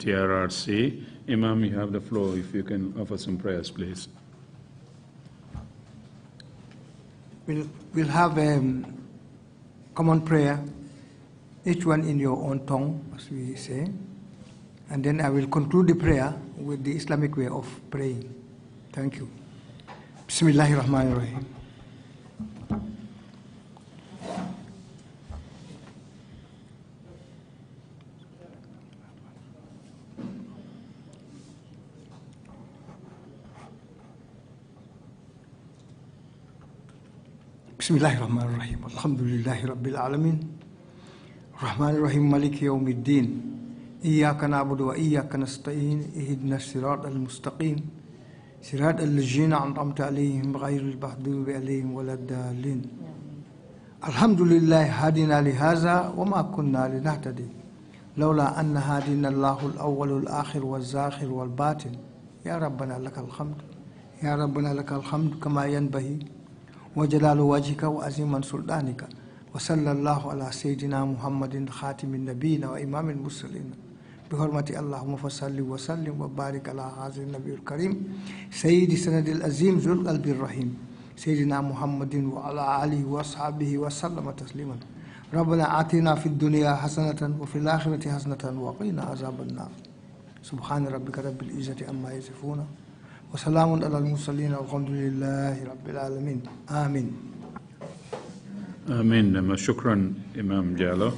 TRRC. Imam, you have the floor if you can offer some prayers, please. We'll have a common prayer, each one in your own tongue, as we say. And then I will conclude the prayer with the Islamic way of praying. Thank you. Bismillahirrahmanirrahim. Bismillahirrahmanirrahim. Alhamdulillahi Rabbil Alamin. Rahmanirrahim Maliki Yawmiddin. إياك نعبد وإياك نستعين اهدنا الصراط المستقيم صراط الذين أنعمت عليهم غير المغضوب عليهم ولا الضالين الحمد لله هدنا لهذا وما كنا لنهتدي لولا أن هدينا الله الأول والآخر والزاخر والباطن يا ربنا لك الحمد يا ربنا لك الحمد كما ينبغي وجلال وجهك وعظيم سلطانك وصلى الله على سيدنا محمد خاتم النبيين وإمام المرسلين بحرمة اللهم فصل وسلم وبارك على هذا النبي الكريم سيد سند العظيم ذو القلب الرحيم سيدنا محمد وعلى آله وأصحابه وسلم تسليما ربنا آتنا في الدنيا حسنة وفي الآخرة حسنة وقنا عذاب النار سبحان ربك رب العزة عما يصفون وسلام على المرسلين والحمد لله رب العالمين آمين. Amen. Shukran, Imam Jallo.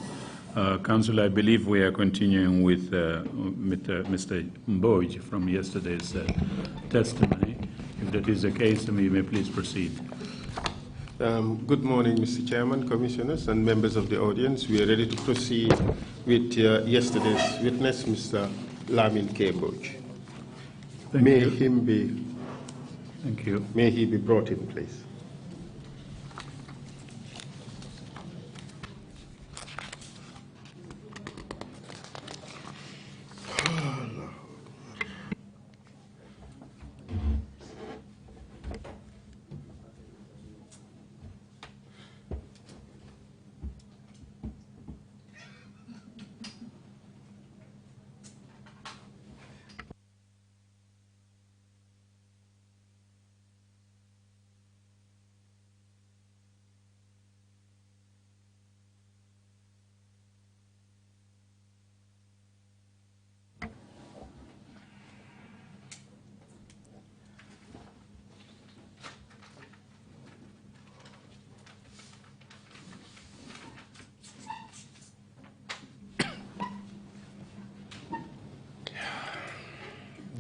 Council, I believe we are continuing with Mr. Mboge from yesterday's testimony. If that is the case, you may please proceed. Good morning, Mr. Chairman, Commissioners, and members of the audience. We are ready to proceed with yesterday's witness, Mr. Lamin Mboge. May he be brought in, please.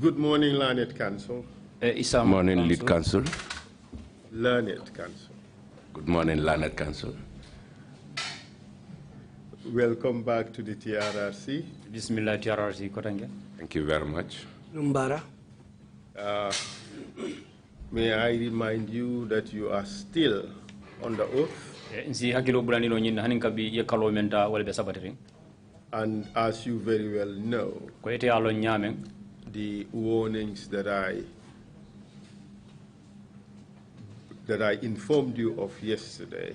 Good morning, Learned Council. Good morning, Lead Council. Learned Council. Good morning, Learned Council. Welcome back to the TRRC. Bismillah TRRC Kotange. Thank you very much. Lumbara. May I remind you that you are still under oath. And as you very well know, the warnings that I informed you of yesterday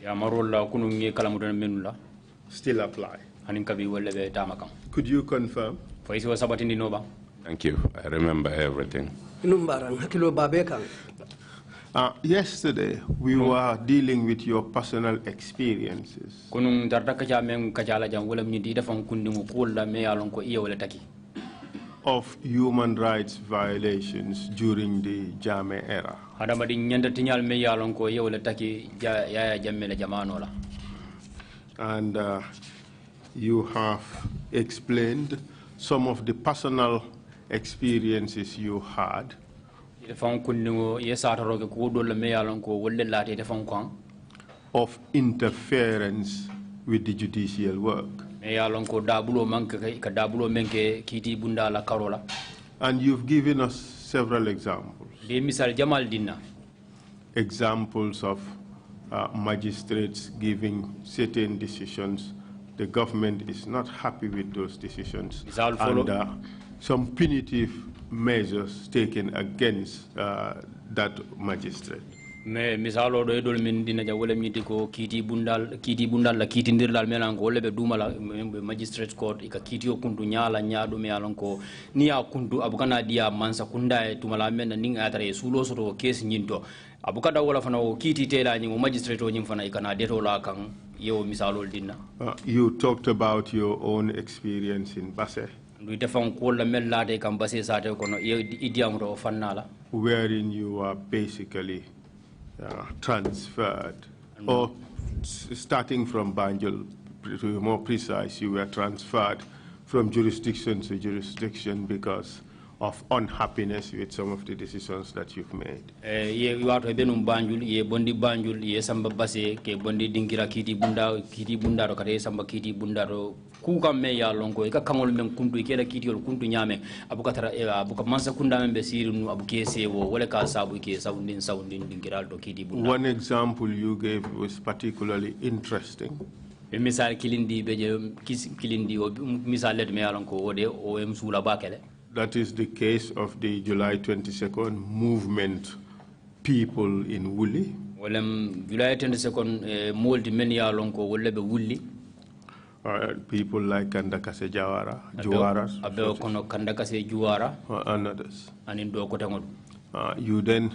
still apply. Could you confirm? Thank you. I remember everything. Yesterday, we were dealing with your personal experiences of human rights violations during the Jame era. And you have explained some of the personal experiences you had of interference with the judicial work. And you've given us several examples. Examples of magistrates giving certain decisions. The government is not happy with those decisions. And some punitive measures taken against that magistrate. me misalo do edol min dina ja wala miti ko kiti bundal la kiti ndirlal melan ko lebe dumala magistrate court ika kiti o kuntu nyala nyaadu me alon ko ni ya kuntu abukana dia mansa kunda e tumala men ni atare sulo soto case nyinto abukada wala fana o kiti tela nyi magistrate o nyim fana ikana deto la kan yo misalo dinna. You talked about your own experience in Basse, wherein you are basically transferred, or starting from Banjul, to be more precise, you were transferred from jurisdiction to jurisdiction because of unhappiness with some of the decisions that you've made. You are to Banjul, ye bondi Banjul, ye samba base, ke bondi dingira kiti bunda kare samba kiti bundaro kuka me ya longo ika kamol men kundu ikela kiti ol kundu nyame abukatara abuka mansa kunda men besiru nu abukese wo wala ka sabu ke soundin dingira do kiti bunda. One example you gave was particularly interesting. Misal kilindi beje kilindi o misal let me alonko ode o em sula bakele. That is the case of the July 22nd movement people in Wuli. July 22nd moldi men ya lonko wolle be wulli. People like Kandakase Juwaras. Abe kono Kandakase Juwara. And others. Anindo kotangol. You then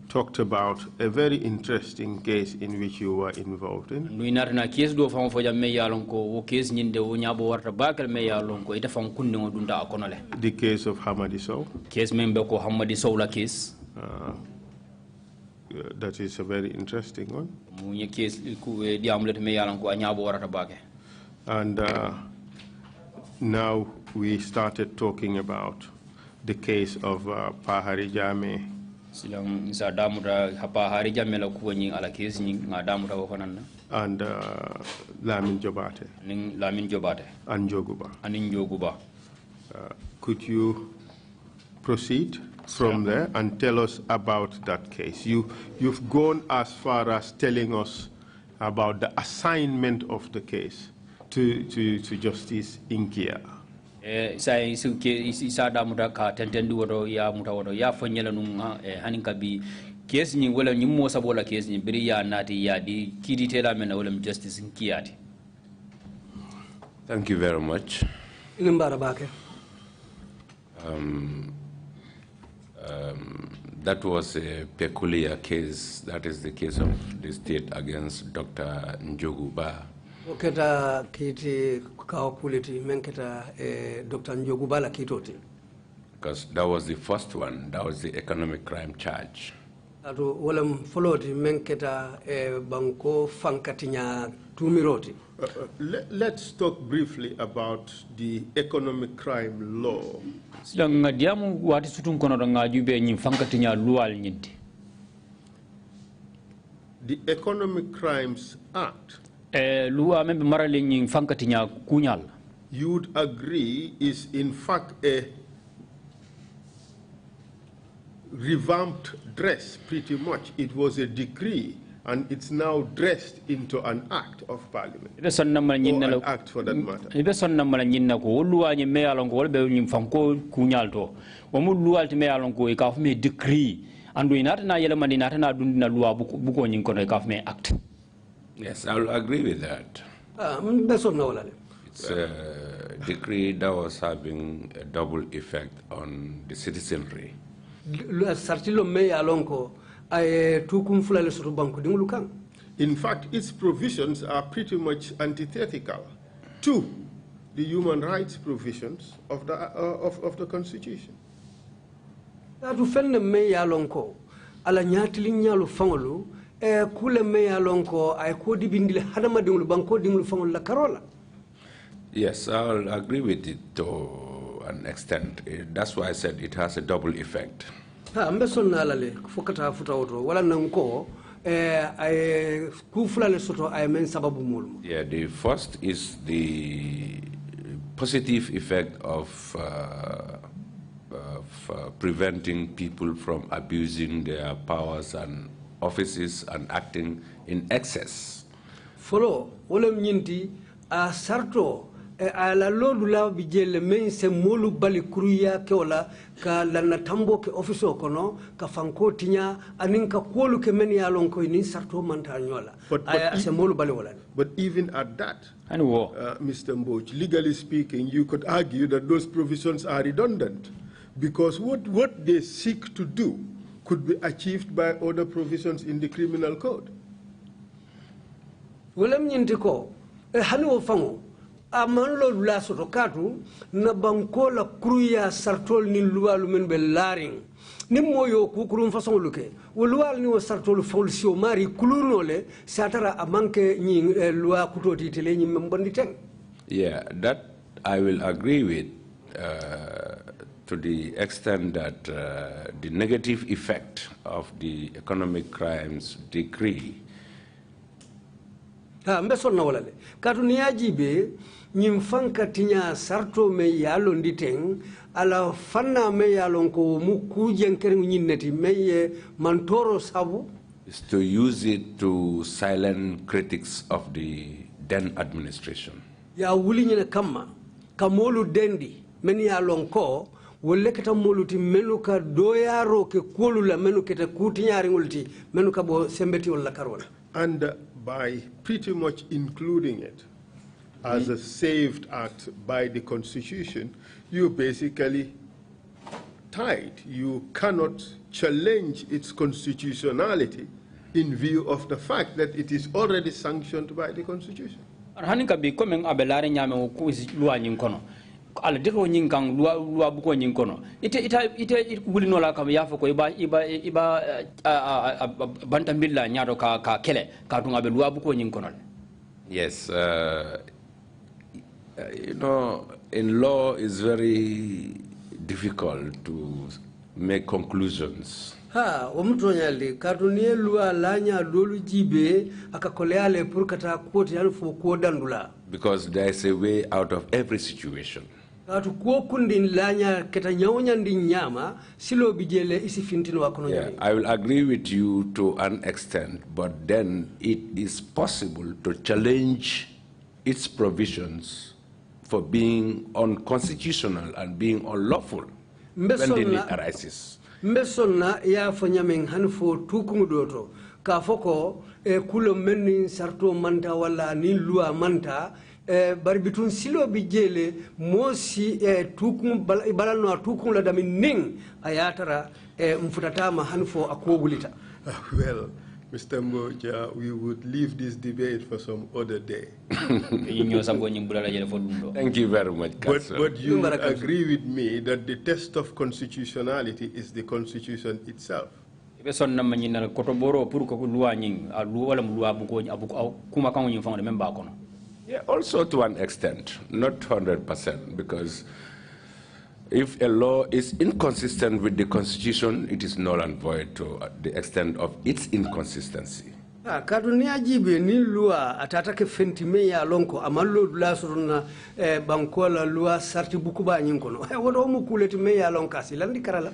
talked about a very interesting case in which you were involved in. Nuinarna case do fam foja me yalonko wo case nyinde wo nyabo warta bakal me yalonko ita fam kunne dunda akonole. The case of Hamadi Sow. Case member ko Hamadi Sow la case. That is a very interesting one. Munye case ku diamlet me yalonko anyabo warta bake. And now we started talking about the case of Pahari Jame. Silang isa damuta hapa hari jamela kuwanyi ala case nyi ngadamuta wafanana. And Lamin Jobate. Lamin Jobate. And Joguba. And Joguba. Could you proceed from there and tell us about that case? You've gone as far as telling us about the assignment of the case to Justice Inkia. Sai isa damuta ka tentendu wodo ya mutawodo ya fanyela nunga haninka bi case ni wala nyimmo sabola case ni biri ya nati ya di kidi tela mena wala Justice Inkiati. Thank you very much. That was a peculiar case. That is the case of the state against Dr. Njoguba. Keta kiti kawakuliti menketa Dr. Njoguba la kitoti. Because that was the first one. That was the economic crime charge. Atu wala mfoloti menketa banko fankatinya tumiroti. Let's talk briefly about the economic crime law. Silang diamu wati sutun kono nga jube nyi fankatinya lual nyinti. The Economic Crimes Act, lua membe marale nyi fankatinya kunyal. You would agree is in fact a revamped dress pretty much. It was a decree and it's now dressed into an act of parliament. Or an act for that matter. Ibe sonna mala nyinna ko lua nyi me alon ko be nyi fanko kunyal to. Wo mu lua ti me alon ko ka fu me decree andu inata na yele mandi nata na dundina lua buko nyi ko ka fu me act. Yes, I will agree with that. It's a decree that was having a double effect on the citizenry. In fact, its provisions are pretty much antithetical to the human rights provisions of the Constitution. Yes, I'll agree with it to an extent. That's why I said it has a double effect. Yeah, the first is the positive effect of preventing people from abusing their powers and offices and acting in excess. Follow, wolem nyinti a sarto ala lolu la bi jelle men se molu bali kuruya ke wala ka lanna tambo ke office kono ka fanko tinya anin ka kolu ke men ya lon ko ni sarto manta nyola se molu bali wala. But even at that, Mr. Mboge, legally speaking, you could argue that those provisions are redundant because what they seek to do could be achieved by other provisions in the criminal code. Wala mnyinti ko hanu fango amanlo la sotokatu na bankola kruya sartol ni luwalu men be laring ni moyo ku kurum façon luke luwal ni o sartol fawlsio mari kulunole satara amanke ni luwa kutoti tele ni membondi teng. Yeah, that I will agree with to the extent that the negative effect of the economic crimes decree mbeso na wala le katu ni ajibe nyimfanka tinya sarto me yalo nditeng ala fanna me yalon ko mu kujen keren nyinneti meye mantoro sabu is to use it to silence critics of the then administration. Ya wuli nyina kama kamolu dendi men yalon ko wolle kata moluti menuka doyaro ke kolula menuka ta kutinyari ngulti menuka bo sembeti wala karola. And by pretty much including it as a saved act by the Constitution, you basically tied. You cannot challenge its constitutionality in view of the fact that it is already sanctioned by the Constitution. Hanika bi komen abelare nyame ko luwa nyin kono ala deko nyin kan luwa bu ko nyin kono ite wulino la kam yafo ko iba banta billa nyaado ka kele ka tunga be luwa bu ko nyin kono. Yes, you know, in law it's very difficult to make conclusions. Omutonyalde kartuniye luwa lanya dolu jibe akakoleale pour kata koti alfo ko dandula. Because there is a way out of every situation. Katu ko kundin lanya keta nyawnya ndi nyama silo bijele isi fintino wakono Yeah, I will agree with you to an extent, but then it is possible to challenge its provisions for being unconstitutional and being unlawful when the need arises. Mbesonna ya fanyamen hanfo tukumudoto ka foko kulo menni sarto manta wala ni lua manta barbitun silo bijele mosi tukum balano tukum la dami ning ayatara mfutatama hanfo akobulita. Well, Mr. Mboge, we would leave this debate for some other day. Thank you very much, But you would agree with me that the test of constitutionality is the Constitution itself. Yeah, also to an extent, not 100%, because if a law is inconsistent with the Constitution, it is null and void to the extent of its inconsistency. Kadunia jibe ni lua atatake fentime ya lonko amalo la suruna bankola lua sarti bukuba nyinkono wodo mu kuleti me ya lonkasi landi karala.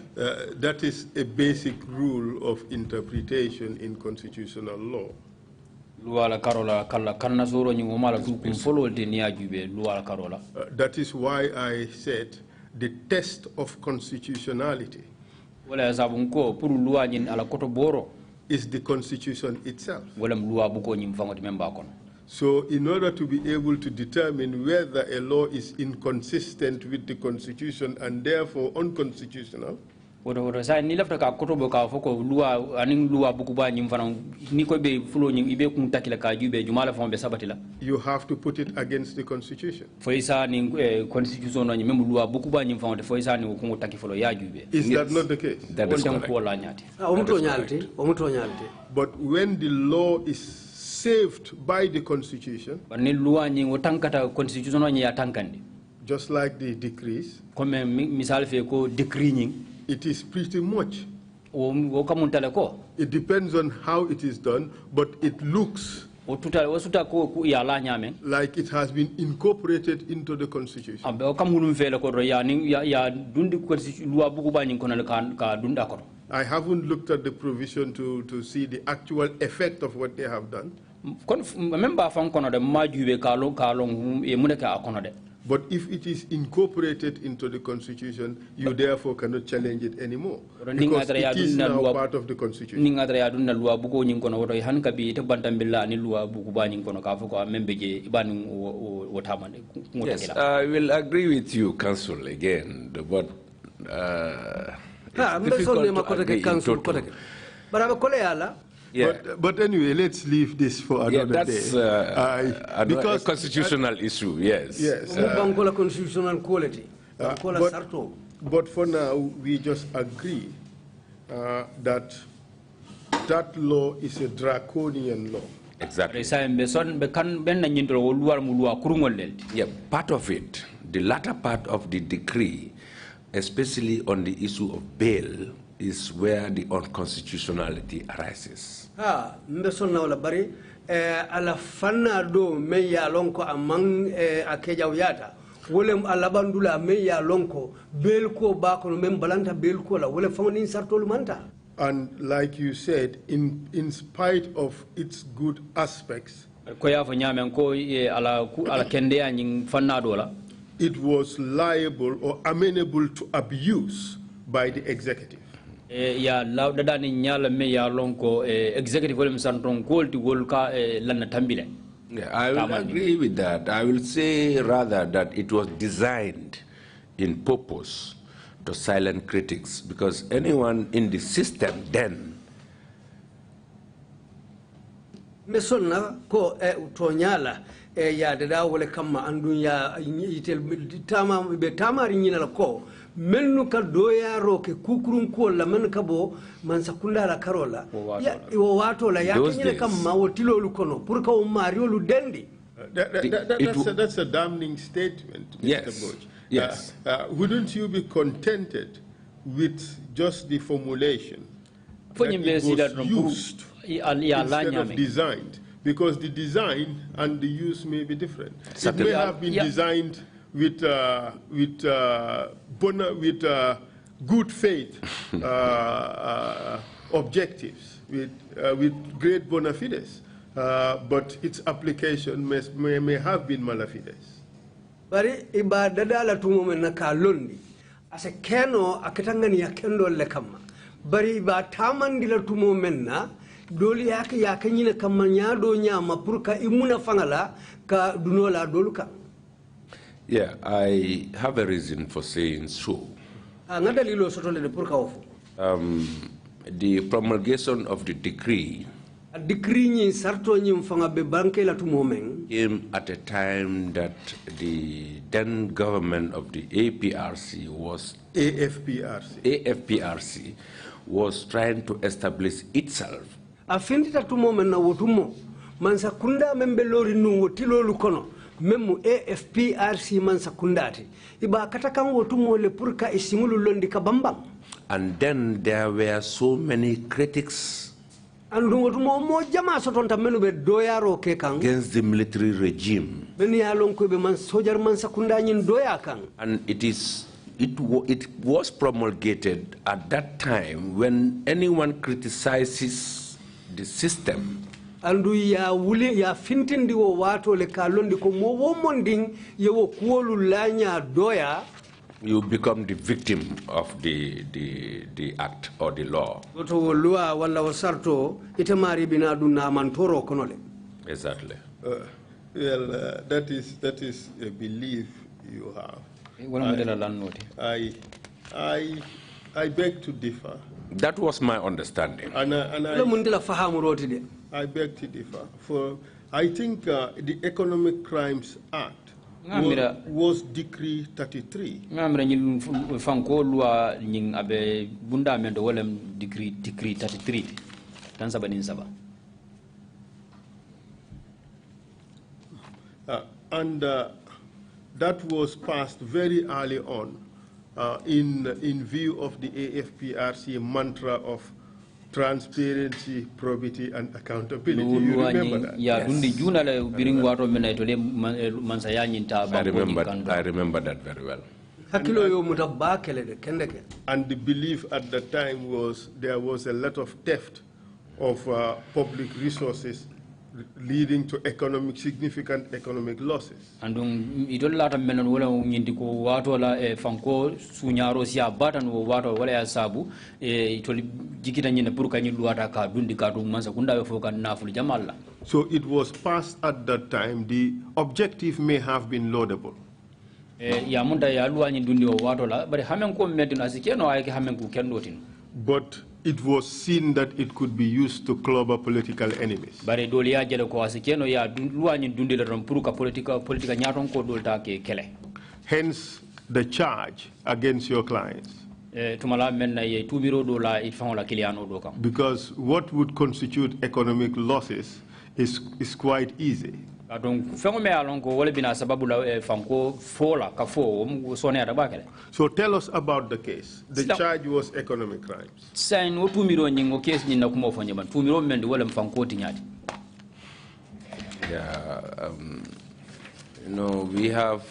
That is a basic rule of interpretation in constitutional law. That is why I said the test of constitutionality is the Constitution itself. So in order to be able to determine whether a law is inconsistent with the Constitution and therefore unconstitutional, you have to put it against the Constitution. Is that not the case? That is correct. But when the law is saved by the Constitution, just like the decrees, it is pretty much. It depends on how it is done, but it looks like it has been incorporated into the Constitution. I haven't looked at the provision to see the actual effect of what they have done. But if it is incorporated into the Constitution, you therefore cannot challenge it anymore. Because it is now part of the Constitution. Yes, I will agree with you, Council, again, but it's difficult to agree in total. Yeah. But anyway, let's leave this for another day. Because a constitutional issue, yes. Yes. Constitutional quality. But for now, we just agree that that law is a draconian law. Exactly. Yeah, part of it, the latter part of the decree, especially on the issue of bail, is where the unconstitutionality arises. Mbeson na wala bari ala fanna do me ya lonko amang akeja uyata wolem ala bandula me ya lonko bel ko ba ko mem balanta bel ko la wala fawni sartol manta. And like you said, in spite of its good aspects, it was liable or amenable to abuse by the executive. Yeah, I will agree with that. I will say rather that it was designed in purpose to silence critics, because anyone in the system then mesonna ko tonyala ya dada wala kama andunya yitel tama be tamari nyina ko mennu ka doyaro ke kukurun ko la men ka bo man sakunda la karola ya wo wato la ya nyina kam ma wotilolu kono pour ka o mariolu dendi. That's a damning statement, Mr. Yes. Mboge. Yes. Wouldn't you be contented with just the formulation that it was used instead of designed? Because the design and the use may be different. It may have been designed with good faith objectives, with great bona fides. But its application may have been malafides. Bari iba dadala tumo men ka londi ase keno akatangani ya kendo le kama bari iba tamandi la tumo men na doli yake ya kanyina kama nyado nyama purka imuna fangala ka dunola doluka. Yeah, I have a reason for saying so. Ngadalilo sotole de purka ofu. The promulgation of the decree came at a time that the then government of the APRC was AFPRC was trying to establish itself. Memu AFPRC mansakundati iba katakan wotumo le purka isimulu londi kabambang. And then there were so many critics against the military regime. And it was promulgated at that time when anyone criticizes the system, andu ya wuli ya fintindi wo wato le kalondi ko mo womonding ye wo kuolu lanya doya, you become the victim of the act or the law. Exactly. That is a belief you have. I beg to differ. That was my understanding. And I beg to differ. For I think the Economic Crimes Act was Decree 33. Decree 33. And that was passed very early on in view of the AFPRC mantra of transparency, probity, and accountability. You remember that? Yes. I remember that very well. And the belief at the time was there was a lot of theft of public resources leading to significant economic losses. Andung idolata menon wala ngindi ko wato la fanko sunyaro sia batan wo wato wala ya sabu itoli jikita nyina pour kanyi luata ka dundi ka dum mansa kunda be foka naful jamalla. So it was passed at that time. The objective may have been laudable. Ya munda ya luwa nyi dundi wo wato la bari hamen ko medin asikeno ay hamen ko kendotin. But it was seen that it could be used to clobber political enemies. Bare doli ya jele ko asikeno ya luwa nyi dundi la pour ka politika nyaton ko dolta ke kele. Hence the charge against your clients. Tumala men na ye tumiro do la ifan la kiliano do kam. Because what would constitute economic losses is quite easy. Donc fengo me alon ko wala bina sababu la fanko fola ka fo sone ada bakale. So tell us about the case. The charge was economic crimes. Sain wo tumiro nyingo case nyina kuma fo nyaban tumiro men wala mfanko tinyati. Yeah, we have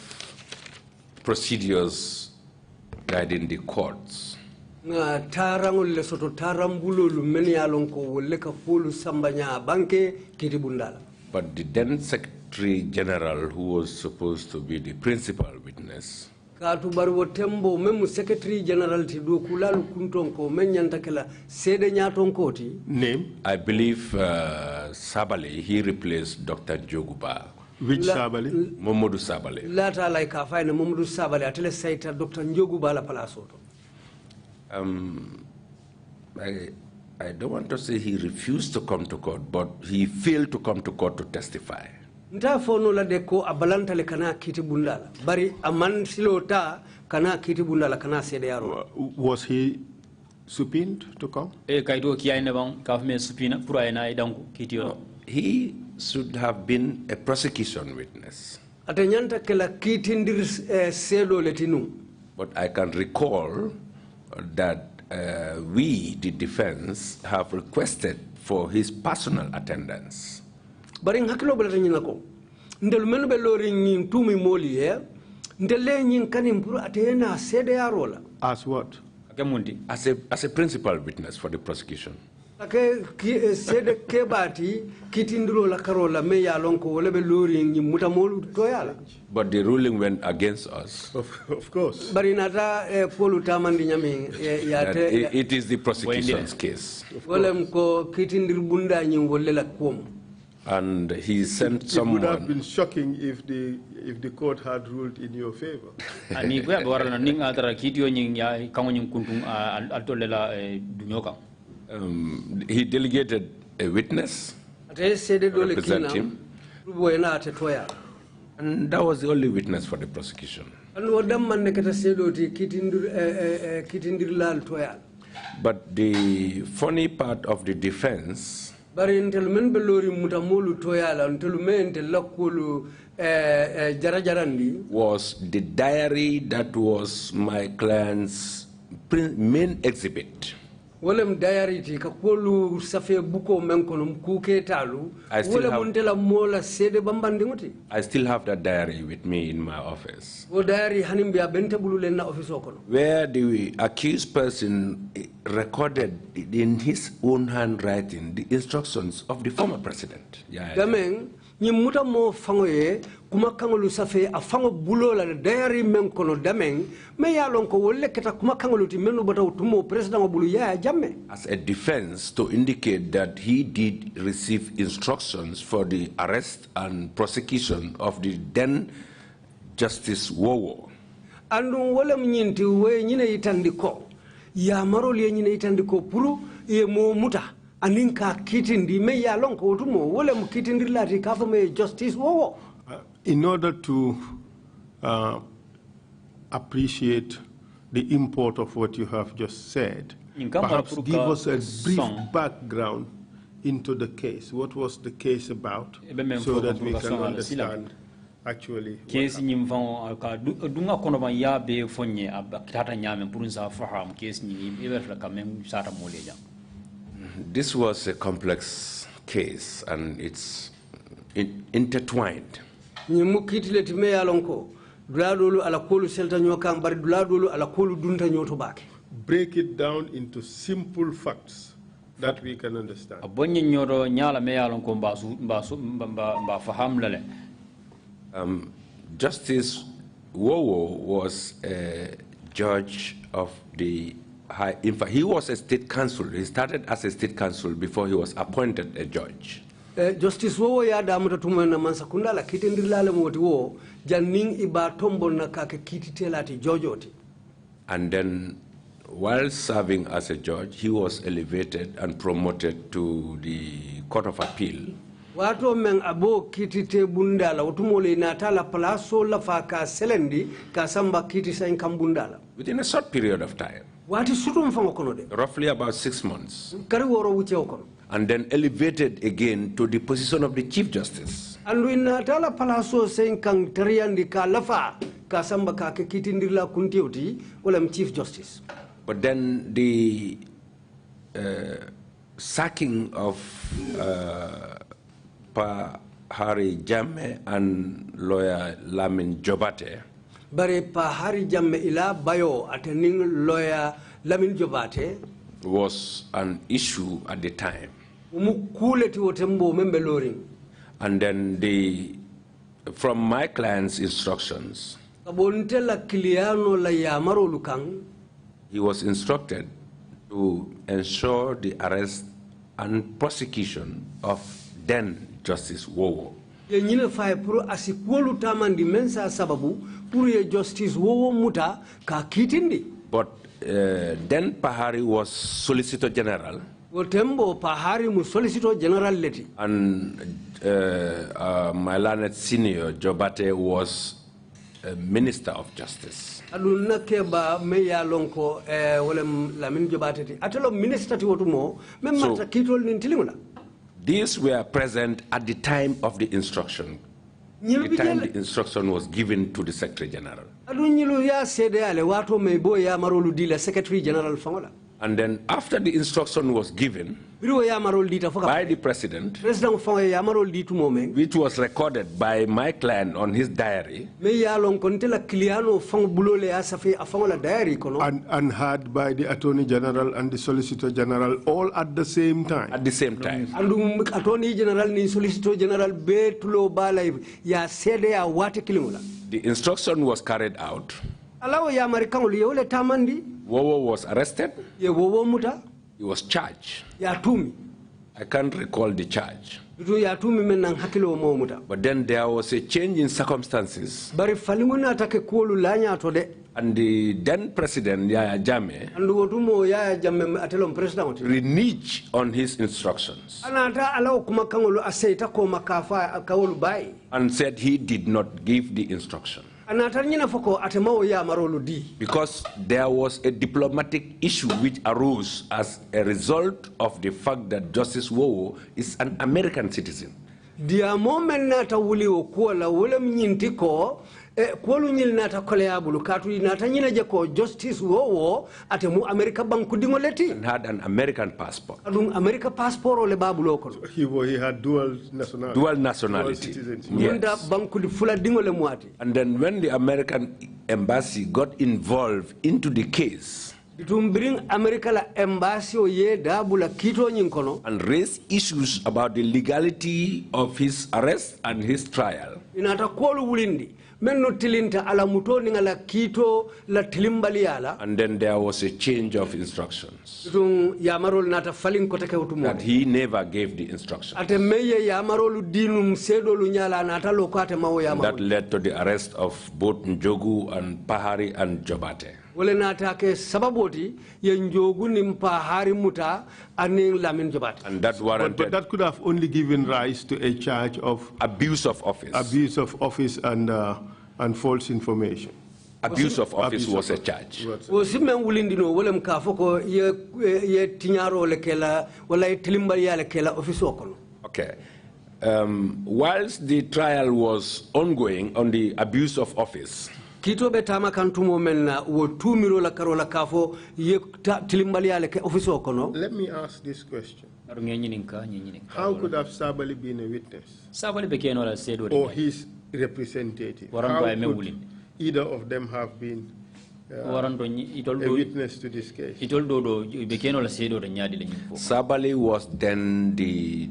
procedures guiding the courts. Tarangol le soto tarambulo lu meni alon ko wolle ka folu sambanya banke kitibundala. But the then Secretary General, who was supposed to be the principal witness, Katu barwo tembo memu Secretary General ti do kulalu kuntonko menyanta kala sede nyatonko ti. Name? I believe Sabale, he replaced Dr. Joguba. Which Sabale? Momodu Sabale. Lata like ka fayna Momodu Sabale atele saita Dr. Joguba la palasoto. I don't want to say he refused to come to court, but he failed to come to court to testify. Nta fono la deko abalanta le kana kiti bundala. Bari aman silota kana kiti bundala kana sede yaro. Was he subpoenaed to come? Kaido ki ay nebang kafme supina pour ay na idangu kiti. He should have been a prosecution witness. Ate nyanta kala kiti ndir sedo letinu. But I can recall that we, the defense, have requested for his personal attendance. Bari hakilo bala nyina ko. Ndel menu be lori nyin tumi moli e. Ndele nyin kanim pour atena sede yaro la. As what? As a principal witness for the prosecution. Ake sede kebati kitindro la karola me ya lonko wala be lori nyin mutamolu toyala. But the ruling went against us. Of course. Bari nata polu tamandi nyami it is the prosecution's case. Wolem ko kitindir bunda nyin wolle la kom. And he sent someone. It would have been shocking if the court had ruled in your favor. Ani ko ya warana ninga atara kitio nyin ya kango nyin kuntung altolela dunyoka. He delegated a witness to represent him. And that was the only witness for the prosecution. But the funny part of the defense was the diary that was my client's main exhibit. Wolem diary ti ka kolu safe buko men kono kuke talu wala montela mola sede bambandi ngoti. I still have that diary with me in my office. Wo diary hanim biya bente bulu na office kono. Where the accused person recorded in his own handwriting the instructions of the former president. Dameng nyimuta mo fangoye kuma kangolu safe afango bulo la diary men kono dameng me ya lon ko wolle keta kuma kangolu ti menu bata tumo president bulu ya jamme. As a defense to indicate that he did receive instructions for the arrest and prosecution of the then Justice Wowo. Andu wala mnyinti we nyine itandiko ya maroli ye nyine itandiko puru ye mo muta aninka kitindi me ya lonko tumo wala mkitindi lati kafa me Justice Wowo. In order to appreciate the import of what you have just said, perhaps give us a brief background into the case. What was the case about, so that we can understand actually case nyimvan ka dunga kono ban ya be fonye abakata nyame pour sa faham case ni ibe ka même sata moleja. This was a complex case and it's intertwined. Nyimukitile time ya lonko duladolu ala kolu selta nyoka bari duladolu ala kolu dunta nyoto bake. Break it down into simple facts That we can understand. Justice Wowo was a judge of the high. In fact, he was a state council. He started as a state council before he was appointed a judge. Justice Wowo ya damuta tumana mansakunda la kitindirala mwoti wo janning iba tombo na kake kititelati jojoti. And then, while serving as a judge, he was elevated and promoted to the Court of Appeal. Wato men abo kitite bundala utumole natala palaso la faka selendi kasamba kitisa inkambundala. Within a short period of time. Wati sutum fangokonode. Roughly about 6 months. Kari woro wuche okono. And then elevated again to the position of the Chief Justice. Andu inatala palaso sen kang teriandi ka lafa kasamba ka kitindirla kuntioti wala Chief Justice. But then the sacking of Pa Hari Jammeh and lawyer Lamin Jobate. Bare Pa Hari Jammeh ila bayo atening lawyer Lamin Jobate was an issue at the time. And then from my client's instructions, he was instructed to ensure the arrest and prosecution of then Justice Wowo. But then Pahari was Solicitor General. And my learned senior, Jobate, was Minister of Justice. So, these were present at the time of the instruction. The time the instruction was given to the Secretary General. And then after the instruction was given by the President, which was recorded by my client on his diary, and had by the Attorney General and the Solicitor General all at the same time. At the same time. Attorney General and Solicitor General The instruction was carried out. Wowo was arrested. He was charged. I can't recall the charge. But then there was a change in circumstances. And the then President, Yaya Jammeh, reneged on his instructions and said he did not give the instruction. Because there was a diplomatic issue which arose as a result of the fact that Justice Wowo is an American citizen. Justice Wowo and had an American passport. He had dual nationality. Dual nationality. Yes. And then when the American embassy got involved into the case and raised issues about the legality of his arrest and his trial, and then there was a change of instructions that he never gave the instruction. That led to the arrest of both Njogu and Pahari and Jobate. And that warranted. But that could have only given rise to a charge of abuse of office. Abuse of office and false information. Abuse of office was a charge. Okay. Whilst the trial was ongoing on the abuse of office, Let me ask this question. How could have Sabali been a witness? Or his representative? How could either of them have been witness to this case. Sabali was then the,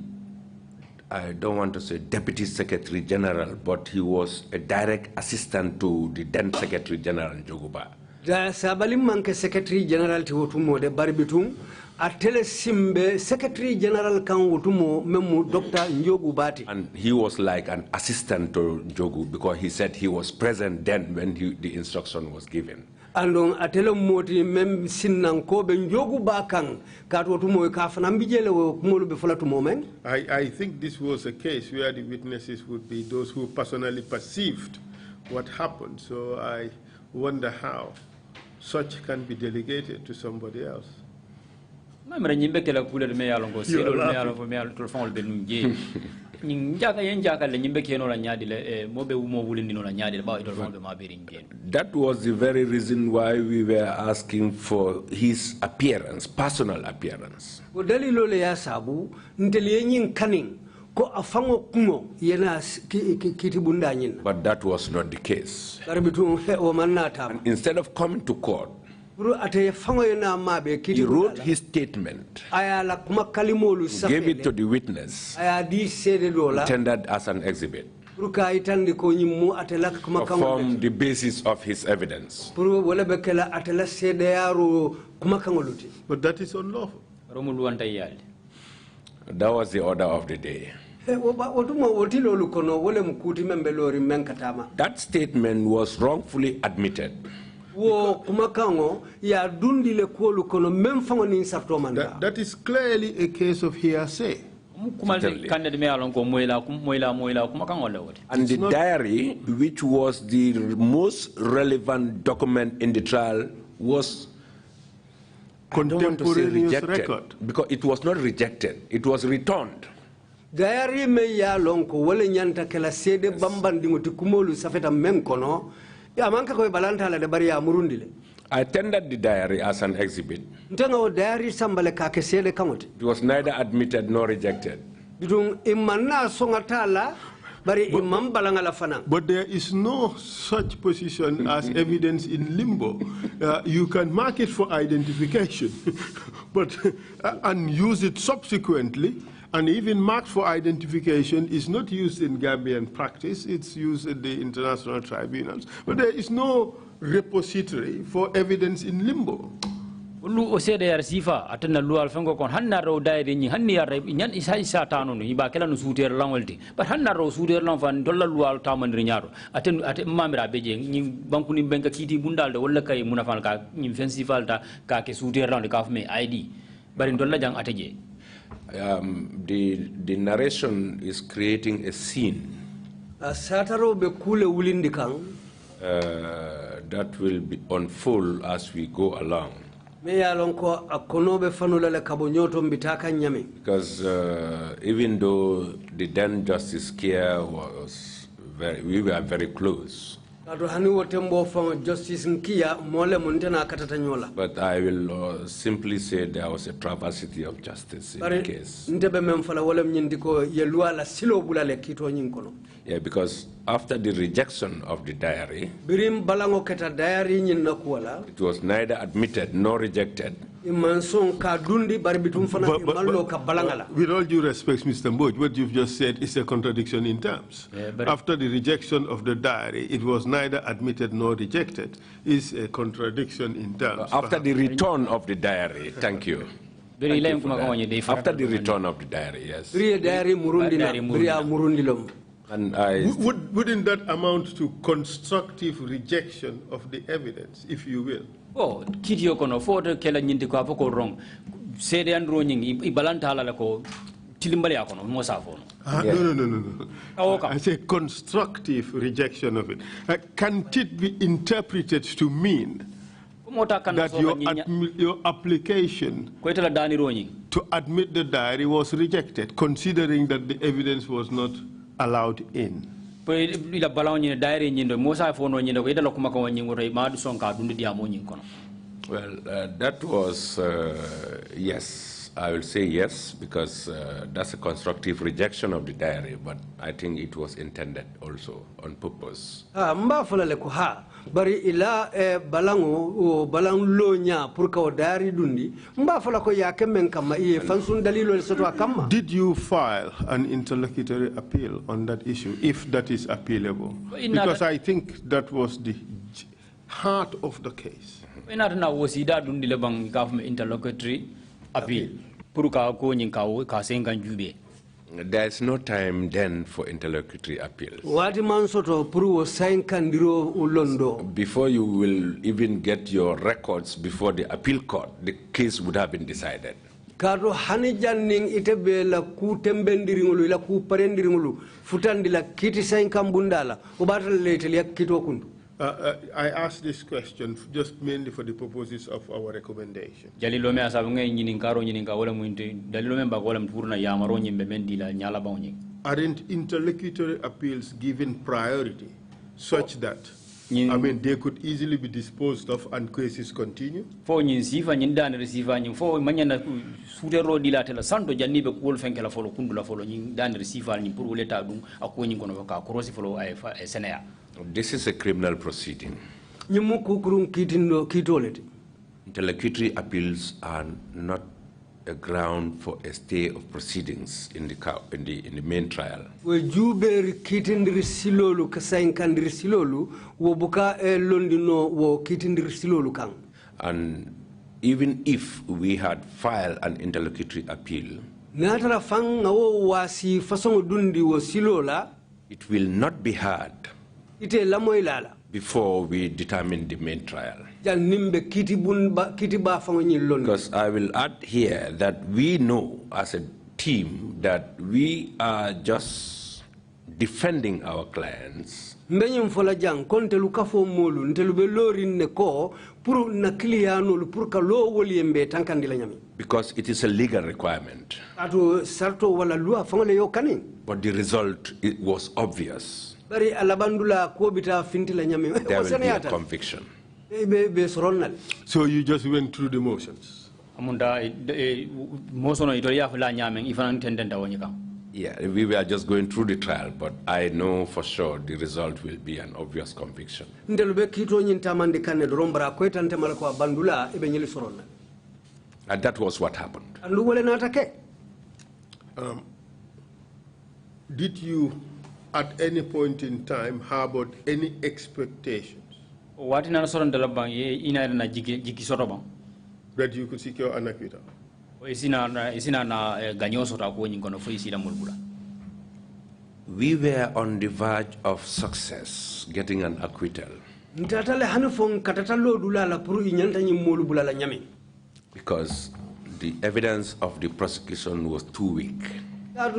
I don't want to say Deputy Secretary General, but he was a direct assistant to the then Secretary General Njoguba. Sabali manke Secretary General ti wotumo de baribitum atele simbe Secretary General kan wotumo memu Dr. Njogu Bati. And he was like an assistant to Njogu because he said he was present then when the instruction was given. Andong atele moti mem sinnan ko be Njogu Bakang kat wotumo ka fanam bijele wo kumolu be fulatu momen. I think this was a case where the witnesses would be those who personally perceived what happened. So I wonder how such can be delegated to somebody else. I'm going to go to the mail and go see the mail to phone. That was the very reason why we were asking for his appearance, personal appearance. But that was not the case. And instead of coming to court, he wrote his statement, gave it to the witness, intended as an exhibit, to form the basis of his evidence. But that is unlawful. That was the order of the day. That statement was wrongfully admitted. That is clearly a case of hearsay. And the diary, which was the most relevant document in the trial, was contemporaneous record. Because it was not rejected, it was returned. Diary me ya lonko wale nyanta kala sede bambandingo tikumolu safeta memkono ya manka ko balanta la de bari ya murundile. I tendered the diary as an exhibit. Ntenga diary sambale ka ke sede kamote. It was neither admitted nor rejected. Bidung imanna songatala bari imam balanga la fana. But there is no such position as evidence in limbo. You can mark it for identification, but and use it subsequently. And even marked for identification is not used in Gambian practice. It's used in the international tribunals. But there is no repository for evidence in limbo. Lu osede yar sifa atana lual fango kon hanna ro daire ni hanni yar nyan isa tanu ni ba kala no suter langolti but hanna ro suter lang fan dolla lual tamandri nyaro aten mamira beje ni banku ni benka kiti bundalde wala kay munafal ka ni festival ta ka ke suter lang ka fme ID bari dolla jang ateje. The narration is creating a scene that will be unfold as we go along. Because even though the then Justice Care was we were very close. But I will simply say there was a travesty of justice in the case. Yeah, because after the rejection of the diary, it was neither admitted nor rejected. With all due respect, Mr. Mboge, what you've just said is a contradiction in terms. After the rejection of the diary, it was neither admitted nor rejected. Is a contradiction in terms. After the return of the diary, thank you. After the return of the diary, yes. And wouldn't that amount to constructive rejection of the evidence, if you will? Oh, kitio kono foto kela nyindi ko apoko wrong. Sede andro nyingi ibalanta la ko tilimbali akono mo safo. No. I say constructive rejection of it. Can it be interpreted to mean that your application to admit the diary was rejected, considering that the evidence was not allowed in? Well, that was, yes. I will say yes, because that's a constructive rejection of the diary, but I think it was intended also on purpose. Mba folale ko ha bari ila balango balang lonya pour ka diary dundi mba fola ko ya kemen kama iye fansun dalilo soto kama. Did you file an interlocutory appeal on that issue, if that is appealable? Because I think that was the heart of the case. Inatna wasida dundi le bang government interlocutory appeal. There is no time then for interlocutory appeals. Before you will even get your records before the appeal court, the case would have been decided. I ask this question just mainly for the purposes of our recommendation. Aren't interlocutory appeals given priority such that, I mean, they could easily be disposed of and cases continue? This is a criminal proceeding. Interlocutory appeals are not a ground for a stay of proceedings in the main trial. And even if we had filed an interlocutory appeal, it will not be heard before we determine the main trial. Because I will add here that we know as a team that we are just defending our clients. Because it is a legal requirement. But the result, it was obvious. There will be a conviction. So you just went through the motions? Yeah, we were just going through the trial, but I know for sure the result will be an obvious conviction. And that was what happened. Did you at any point in time harbored any expectations that you could secure an acquittal? We were on the verge of success, getting an acquittal. Because the evidence of the prosecution was too weak. And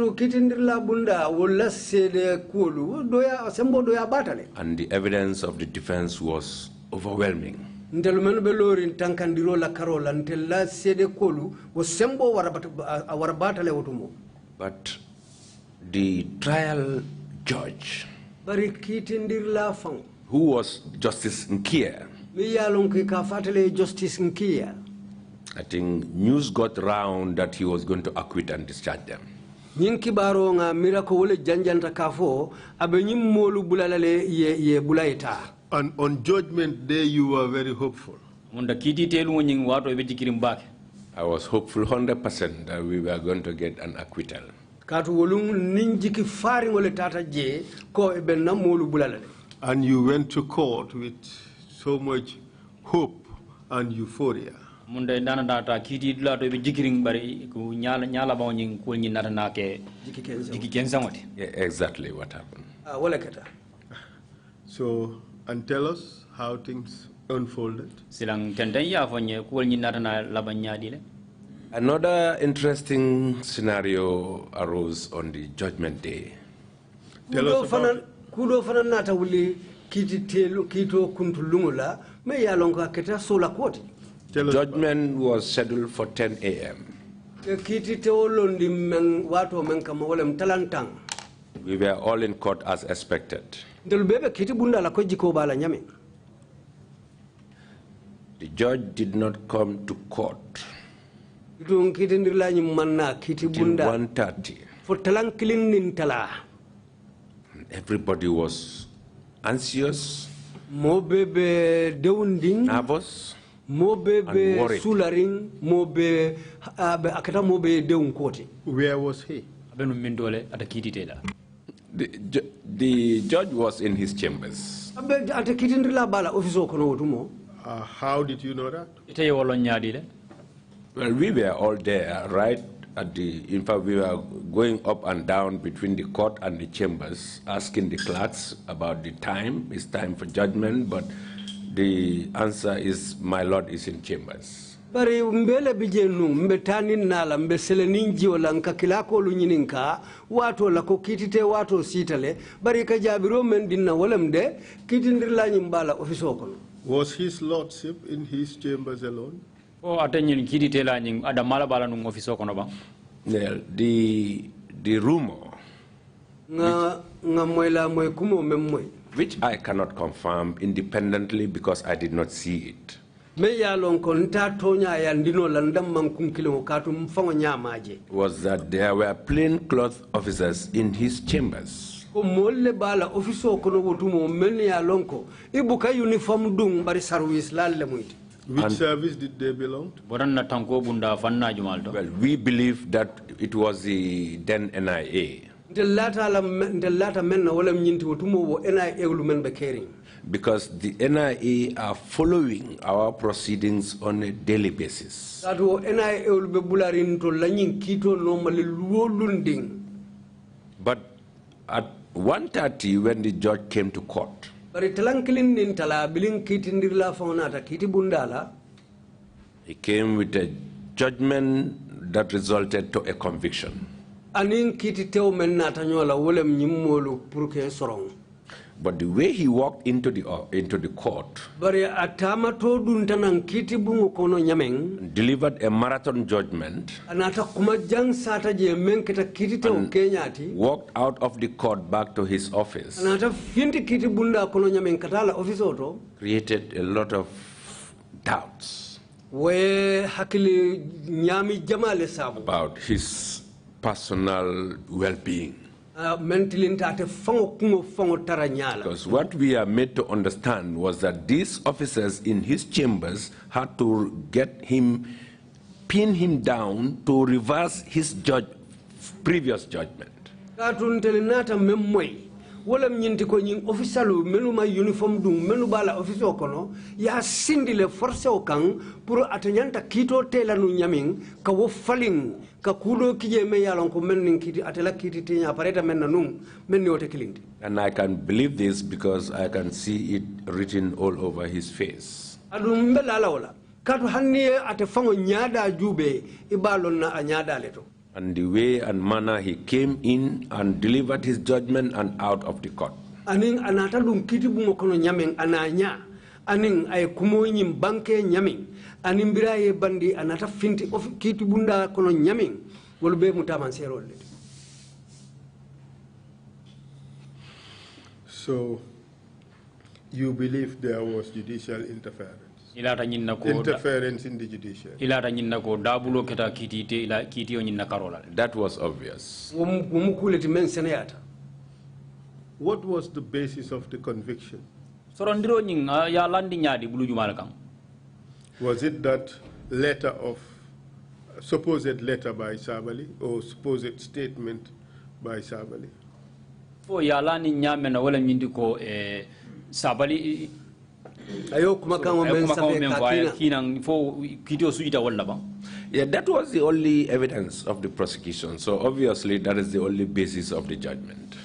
the evidence of the defense was overwhelming. But the trial judge, who was Justice Nkia, I think news got round that he was going to acquit and discharge them. And on judgment day, you were very hopeful. I was hopeful 100% that we were going to get an acquittal. And you went to court with so much hope and euphoria. Yeah, exactly what happened. So, and tell us how things unfolded. Another interesting scenario arose on the judgment day. Tell us about Judgment was scheduled for 10 a.m. We were all in court as expected. The The judge did not come to court Itong kitindirla ni manna till kitibunda 1:30. for talankilin nintala. Everybody was anxious, Mo bebe deunding, nervous, mo and bebe worried. sularing, mo be akata mo be deun koti. Where was he? abenu mindole ata kititela The judge was in his chambers. Abe ata kitindirla bala ofiso kono wotumo. How did you know that? ite wolon nyaadi le Well, we were all there, right at in fact, we were going up and down between the court and the chambers, asking the clerks about the time. It's time for judgment, but the answer is, my lord is in chambers. Bari mbele bijenu mbetani nala mbesele ninji wala nkakilako lunyininka watu la ko kitite watu sitale bari ka jabiro men dinna wala mde kitindirla nyimbala ofiso kono. Was his lordship in his chambers alone? o atanyin kititela nyin ada mala bala nu ofiso kono ba Well, the rumor, which I cannot confirm independently because I did not see it, was that there were plainclothes officers in his chambers. Which service did they belong to? Well, we believe that it was the then NIA. Because the NIA are following our proceedings on a daily basis. But at 1:30, when the judge came to court, he came with a judgment that resulted to a conviction. But the way he walked into the court and delivered a marathon judgment and walked out of the court back to his office created a lot of doubts about his personal well-being. Because what we are made to understand was that these officers in his chambers had to pin him down to reverse his previous judgment. Wala mnyinti ko nying officialu menu ma uniform dung menu bala office okono ya sindile force okang pour atanyanta kito tela nu nyaming ka wo faling ka kudo kije me yalon ko men kiti atela kiti tinya pareta men nanung men wote kilindi. And I can believe this because I can see it written all over his face. Adum mbela wala katu hannie ate fango nyada jube ibalon na anyada leto. And the way and manner he came in and delivered his judgment and out of the court. Aning anata dum kiti bungo kono nyaming ananya. Aning ay kumo nyim banke nyaming. Aning biraye bandi anata finti of kiti bunda kono nyaming. Wolbe mutaman serol. So, you believe there was judicial interference? Interference in the judiciary. That was obvious. What was the basis of the conviction? Was it that letter of supposed letter by Sabali or supposed statement by Sabali? Sabali Yeah, that was the only evidence of the prosecution. So obviously that is the only basis of the judgment.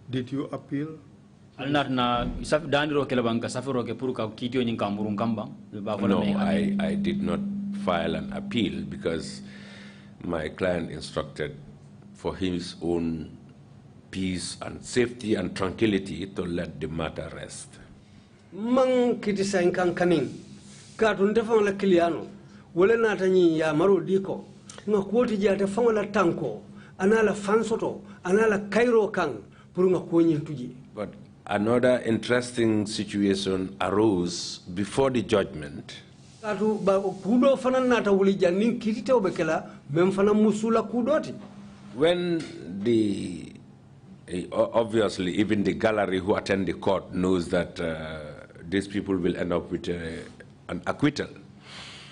Did you appeal? No, I did not file an appeal because my client instructed for his own peace and safety and tranquility to let the matter rest. Mang kiti sa inkang kaning katun tefang la kiliano wala natani ya maro diko nga kuoti jate fang la tanko anala fansoto anala kairo kang purunga konyi tuji. But another interesting situation arose before the judgment. Katu ba kudo fana nata wuli jannin kitite obekela mem fana musula kudoti. When obviously even the gallery who attend the court knows that these people will end up with an acquittal.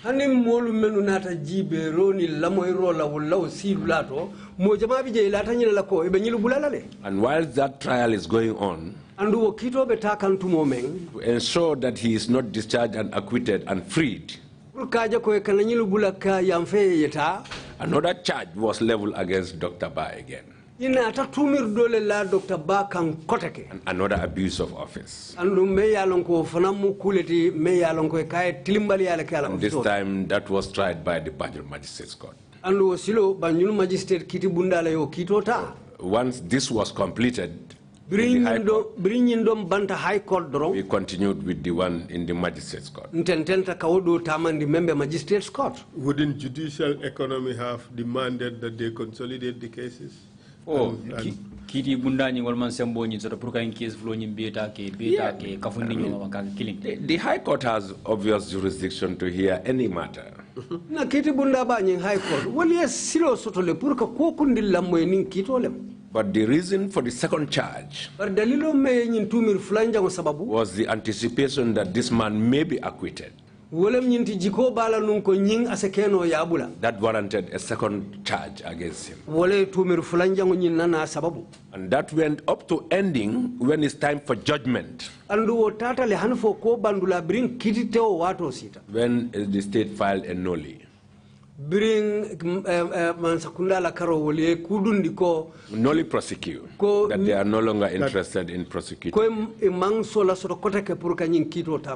Hani molu menu nata jibe roni lamoiro la wulaw silulato mo jama bije ilata nyila lako ibe nyilu bulalale. And while that trial is going on, Andu okito beta kantu momeng to ensure that he is not discharged and acquitted and freed, kaja ko kana nyilu bulaka yamfe yeta. Another charge was leveled against Dr. Ba again. Ina ata tumir dole la Dr. Ba kan kotake. And another abuse of office. Andu me yalon ko fana mu kuleti me yalon ko kay tilimbali yala kala. And this time that was tried by the Banjul Magistrates Court. Andu silo Banjul Magistrate kiti bundala yo kitota. Once this was completed, banta high court dron. we continued with the one in the Magistrates Court. Ntententa kawodo tamandi member Magistrates Court. Wouldn't judicial economy have demanded that they consolidate the cases? Oh, kiti bundani walman sembo nyi sota purka in case flow nyi beta ke kafundi nyo maka killing. The High Court has obvious jurisdiction to hear any matter. Na kiti bunda ba nyi high court. Wali silo soto le purka ko kundi lamoy ning kitolem. But the reason for the second charge was the anticipation that this man may be acquitted. That warranted a second charge against him. And that went up to ending when it's time for judgment. When the state filed a nollie. Nolly prosecute that they are no longer interested in prosecuting.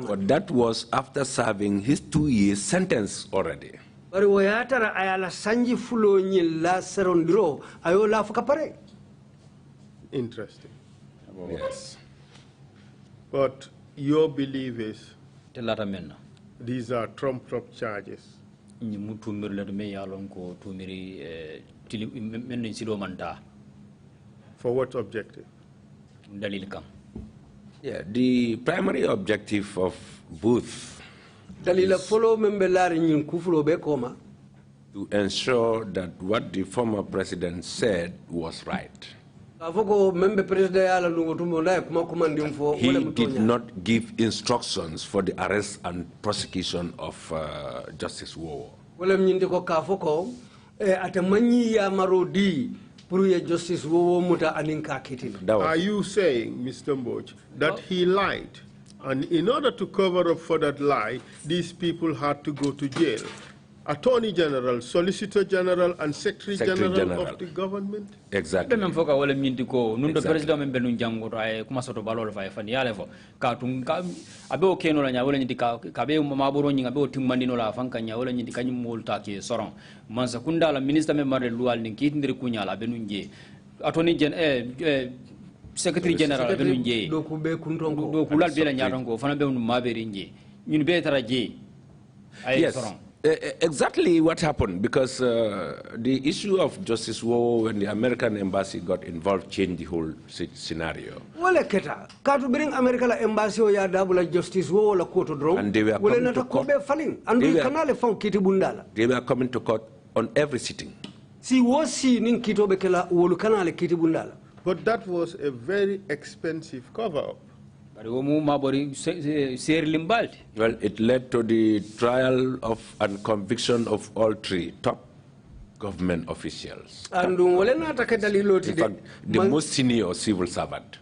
But that was after serving his 2-year sentence already. Interesting. Yes. But your belief is these are trumped-up charges. For what objective? Yeah, the primary objective of Booth is to ensure that what the former president said was right. He did not give instructions for the arrest and prosecution of Justice Wowo. Are you saying, Mr. Mboge, that he lied, and in order to cover up for that lie, these people had to go to jail? Attorney General, Solicitor General, and Secretary General of the government? Exactly. Exactly. Secretary General yes. Exactly what happened, because the issue of Justice Wowo when the American embassy got involved changed the whole scenario. And they were coming to court on every sitting. But that was a very expensive cover-up. Well, it led to the trial of and conviction of all 3 top government officials. In fact, the most senior civil servant.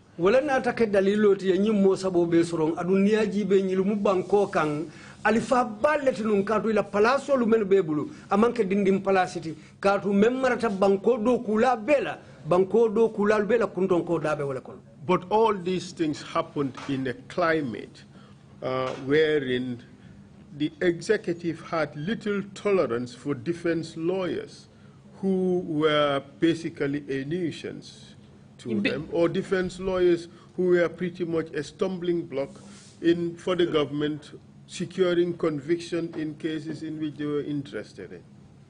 Alifa ballet nun katu ila palaso lumenu bebulu amanke dindim palasiti katu memmarata banko do kula bela kunton dabe wala kon. But all these things happened in a climate wherein the executive had little tolerance for defense lawyers who were basically a nuisance to them, or defense lawyers who were pretty much a stumbling block for the government securing conviction in cases in which they were interested in.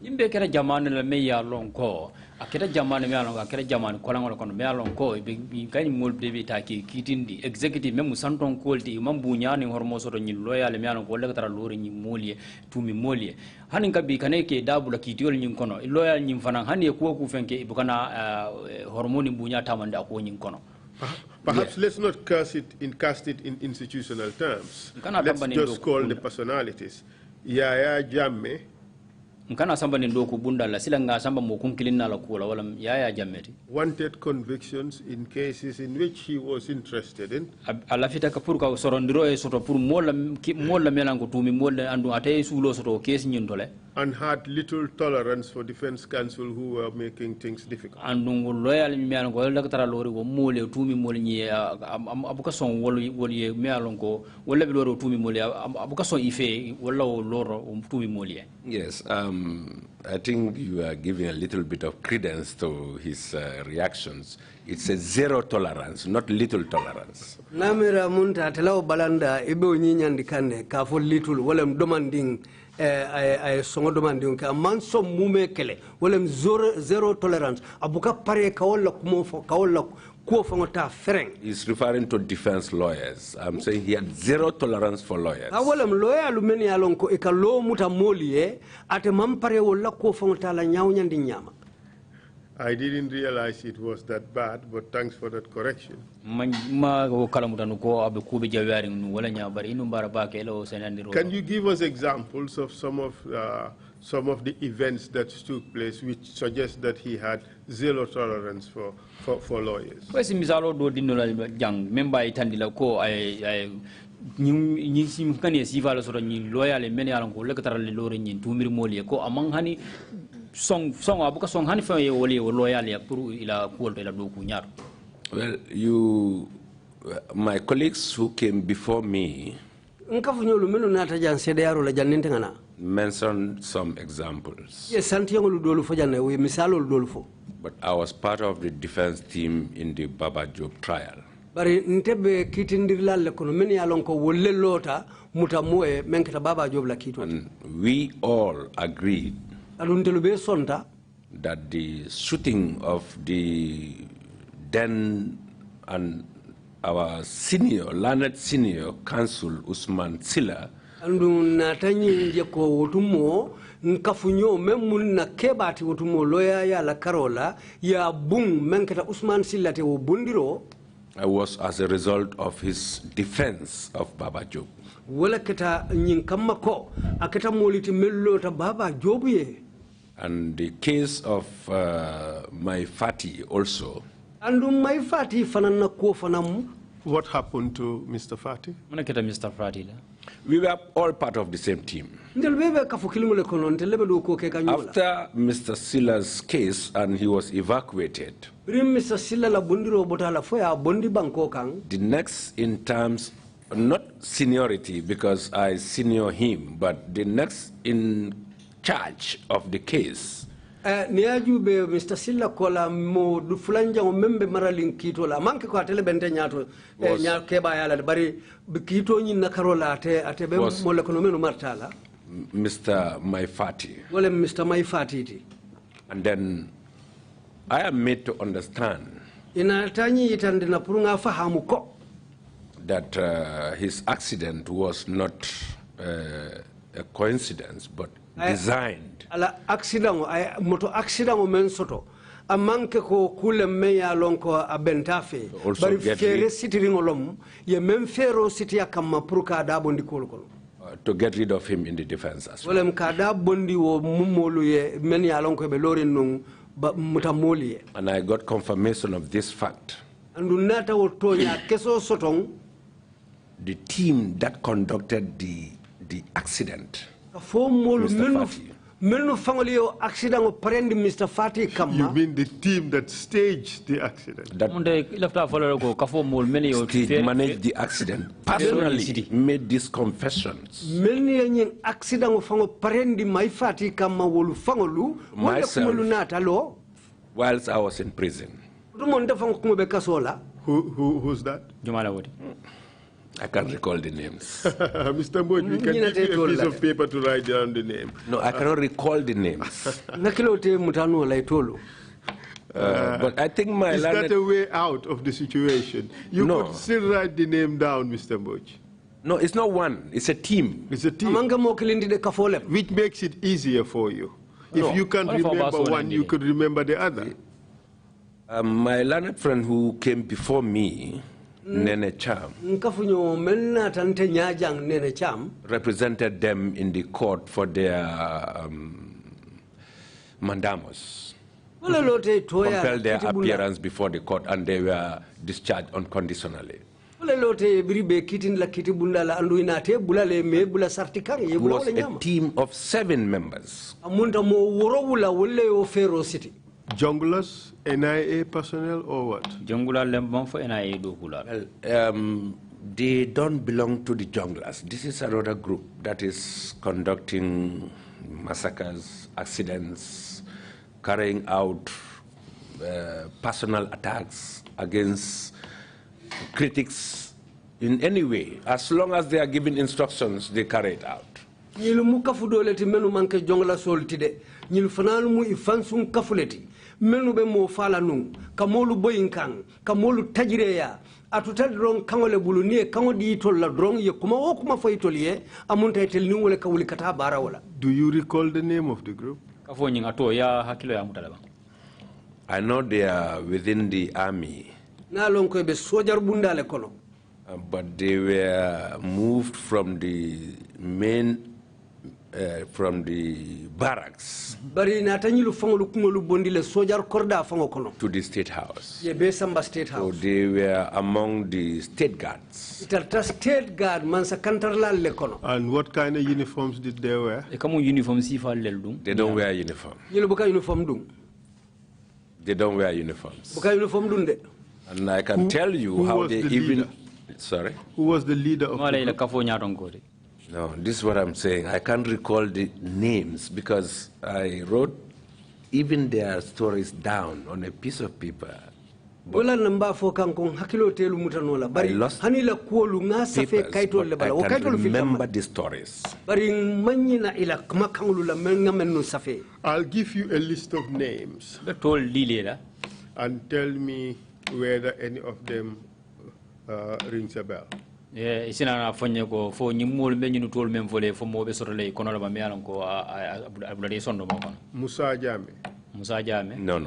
Imbe kera jamane la me ya lon ko akera jamane me alon akera jamane ko lan ko me alon ko be kany mol be ta ki kitindi executive même santon kolti mambu nyani hormo soto nyi loyal me alon ko le tara lori nyi molie tumi molie hanin kabi kane ke dabula kitiol nyi kono loyal nyi fana hani ko ku fenke ibukana hormoni bunya tamanda ko nyi kono. Perhaps let's not cast it in institutional terms. Let's just call the personalities. Yaya Jammeh. Nkana samba ni ndoku bunda la sila nga samba mo kunkilina la kula wala Yaya Jammeh. Wanted convictions in cases in which he was interested in. Alafita kapur ka sorondiro e soto pour mola melango tumi mola andu atay sulo soto case nyindole. And had little tolerance for defense counsel who were making things difficult. Andu loyal mi melango wala tara lori wo mole tumi mole nyi abuka son woli melango wala lori tumi mole abuka son ife wala loro tumi mole. Yes, I think you are giving a little bit of credence to his reactions. It's a zero tolerance, not little tolerance. Namira munta telaw balanda ibo nyinyandi kande ka fo little wolem demanding ay songo demanding ka man so mume kele wolem zero tolerance abuka pare ka wala kumo fo ka wala He's referring to defense lawyers. I'm saying he had zero tolerance for lawyers. I didn't realize it was that bad, but thanks for that correction. Can you give us examples of some of the events that took place which suggest that he had zero tolerance for lawyers? Pues misalo do dinola jang memba itandila ko ay ñi sim kane sivala so ñi loyal men yalan ko le katara le lore ñi tumir moli ko amang hani song abuka song hani fa woli loyal ya pour ila ko ila do ku ñaar. Well, my colleagues who came before me mentioned some examples. But I was part of the defense team in the Baba Job trial. And we all agreed that the shooting of the then and our learned senior counsel Usman Silla nkafunyo memul na kebati wotumo loya ya la karola ya bung menkata Usman Silla te wo bundiro was as a result of his defense of Baba Job. Wala keta nyin kamma ko aketa moliti mello ta Baba Job ye. And the case of my Fati also. Andu my Fati fanana ko fanam. What happened to Mr. Fati? Mr. Fati. We were all part of the same team. After Mr. Silla's case and he was evacuated, the next in terms, not seniority because I senior him, but the next in charge of the case Mr. Silla kola mo du fulanja o membe maralin kito la manke ko atele bente nyato keba yala bari kito nyi na karola ate be mo le kono menu martala Mr. Maifati. Wala Mr. Maifati. And then I am made to understand that his accident was not a coincidence but designed. Ala accident moto accident o men soto amanke ko kule meya lonko abentafe bari fere sitiringo lom ye men fero sitia kama pruka da bondi kolko to get rid of him in the defense as well. And I got confirmation of this fact. The team that conducted the accident, Mr. Fati. You mean the team that staged the accident? That managed the accident, personally made these confessions. Myself, whilst I was in prison. Who's that? I can't recall the names. Mr. Mboge, we can give you a piece of paper to write down the name. No, I cannot recall the names. But I think my Is that a way out of the situation? You could still write the name down, Mr. Mboge. No, it's not one. It's a team. It's a team. Which makes it easier for you. If you can't remember one, you could remember the other. My learned friend who came before me, Nene Cham, represented them in the court for their mandamos. Compelled their appearance before the court, and they were discharged unconditionally. It was a team of 7 members. Junglers, NIA personnel, or what? They don't belong to the junglers. This is another group that is conducting massacres, accidents, carrying out personal attacks against critics in any way. As long as they are given instructions, they carry it out. Menu be mo fala nun kamolu boyinkan kamolu tajireya atutal drong kangole buluni kango di tol la drong ye kuma o kuma fay toliye amunta tel ni wala kawuli kata bara wala. Do you recall the name of the group? Kafo nyinga to ya hakilo ya mutalaba. I know they are within the army. Na lon ko be sojar bundale kono. But they were moved from the main from the barracks to the state house. So they were among the state guards. And what kind of uniforms did they wear? They don't wear uniform. They don't wear uniforms. And I can tell you how they even... Sorry? Who was the leader of the group? No, this is what I'm saying. I can't recall the names because I wrote even their stories down on a piece of paper. I lost papers, but I can remember the stories. I'll give you a list of names and tell me whether any of them rings a bell. Yeah, isina fonye ko fo nyimol be nyinu tol mem fole fo mo be sorole kono la ba mi alan ko abulade sondo mo kono. Musa Jame. No.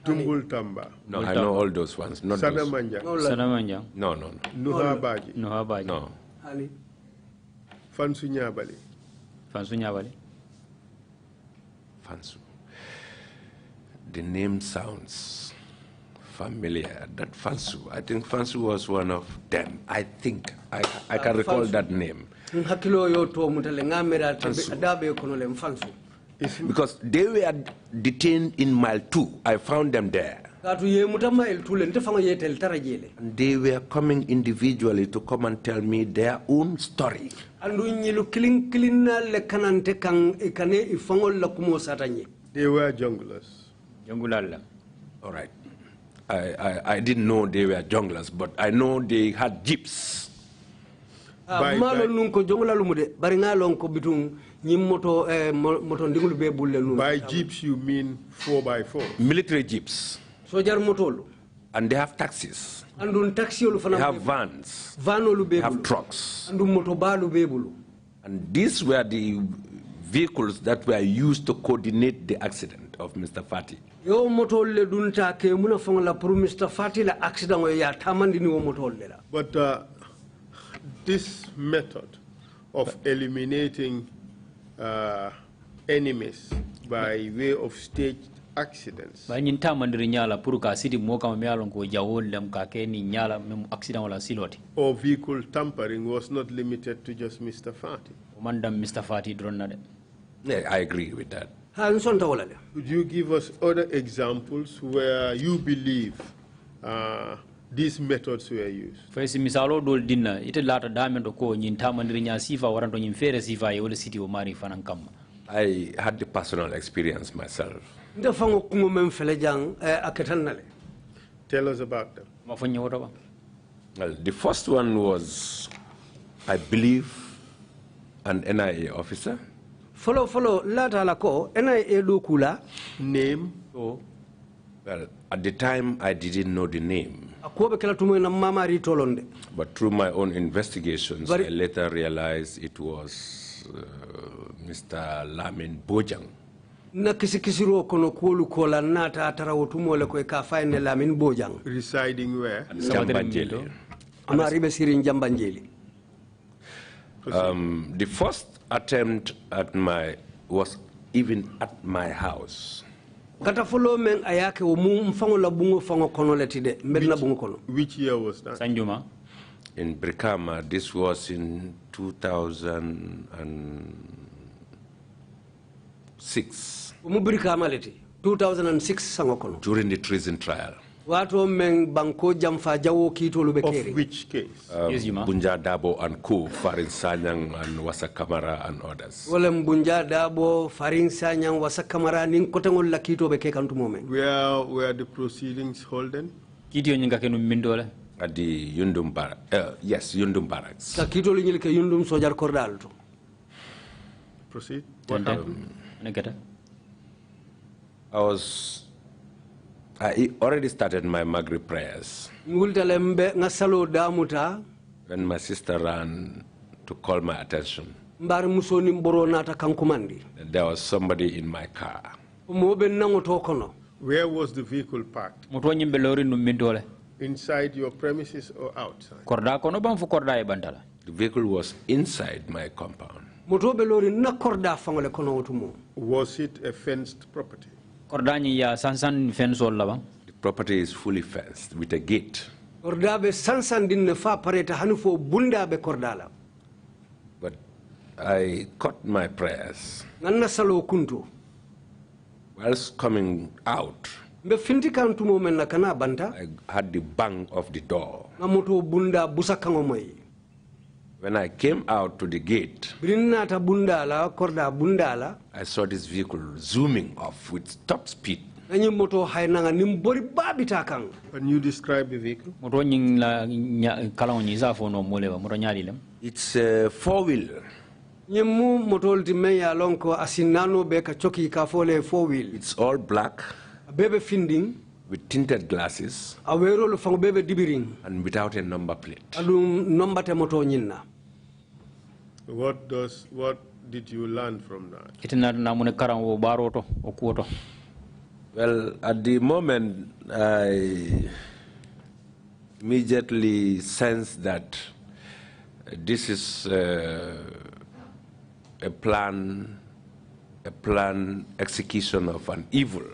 Tumbul Tamba. No, I know all those ones. Not Sanamanja. Sanamanja. No. Nuha Baji. No. Ali. Fansu Nyabali. Fansu. The name sounds familiar. That Fansu. I think Fansu was one of them. I think. I can recall that name. Because they were detained in mile 2. I found them there. And they were coming individually to come and tell me their own story. They were junglers. All right. I didn't know they were junglers, but I know they had jeeps. By jeeps you mean 4x4? Military jeeps. And they have taxis. They have vans. They have trucks. And these were the vehicles that were used to coordinate the accident of Mr. Fati. But this method of eliminating enemies by way of staged accidents or vehicle tampering was not limited to just Mr. Fati. Yeah, I agree with that. Could you give us other examples where you believe these methods were used? I had the personal experience myself. Tell us about them. Well, the first one was I believe, an NIA officer. Follow, lata la ko, NIA do kula. Name? Well, at the time, I didn't know the name. But through my own investigations, I later realized it was Mr. Lamin Bojang. Residing where? The first attempt was even at my house. Which year was that? Sanjuma. In Brikama, this was in 2006. 2006 During the treason trial. Of which case? Bunja Dabo and Co, Farin Sanyang and Wasakamara and others. Bunja Dabo, Farin Sanyang, Wasakamara, Ninkotangol Lakito Bekekantu moment. Where were the proceedings holding? At the Yundum Barracks. Yes, Yundum Barracks. Kakito Linilke Yundum Sojar Cordalto. Proceed. What happened? I already started my Maghrib prayers when my sister ran to call my attention. There was somebody in my car. Where was the vehicle parked? Inside your premises or outside? The vehicle was inside my compound. Was it a fenced property? The property is fully fenced with a gate. But I cut my prayers. Whilst coming out, I had the bang of the door. When I came out to the gate, I saw this vehicle zooming off with top speed. Can you describe the vehicle? It's a four-wheel. It's all black with tinted glasses and without a number plate. What did you learn from that? Well, at the moment, I immediately sensed that this is a plan execution of an evil.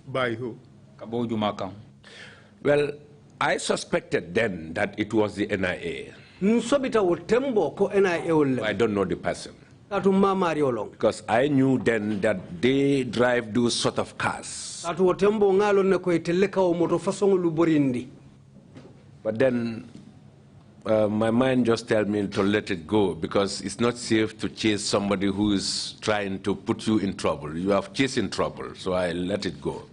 By who? Well, I suspected then that it was the NIA. I don't know the person. Because I knew then that they drive those sort of cars. But then my mind just tells me to let it go, because it's not safe to chase somebody who is trying to put you in trouble. You have chasing trouble, so I let it go.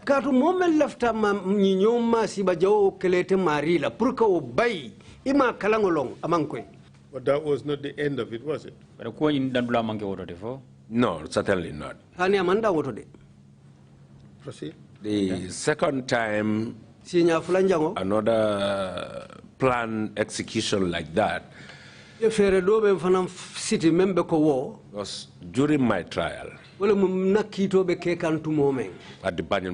Katu momel lafta nyoma siba jao kelete marila purka o bay ima kalangolong amankwe. But that was not the end of it, was it? No, certainly not. Proceed. The second time, another plan execution like that was during my trial at the Banjul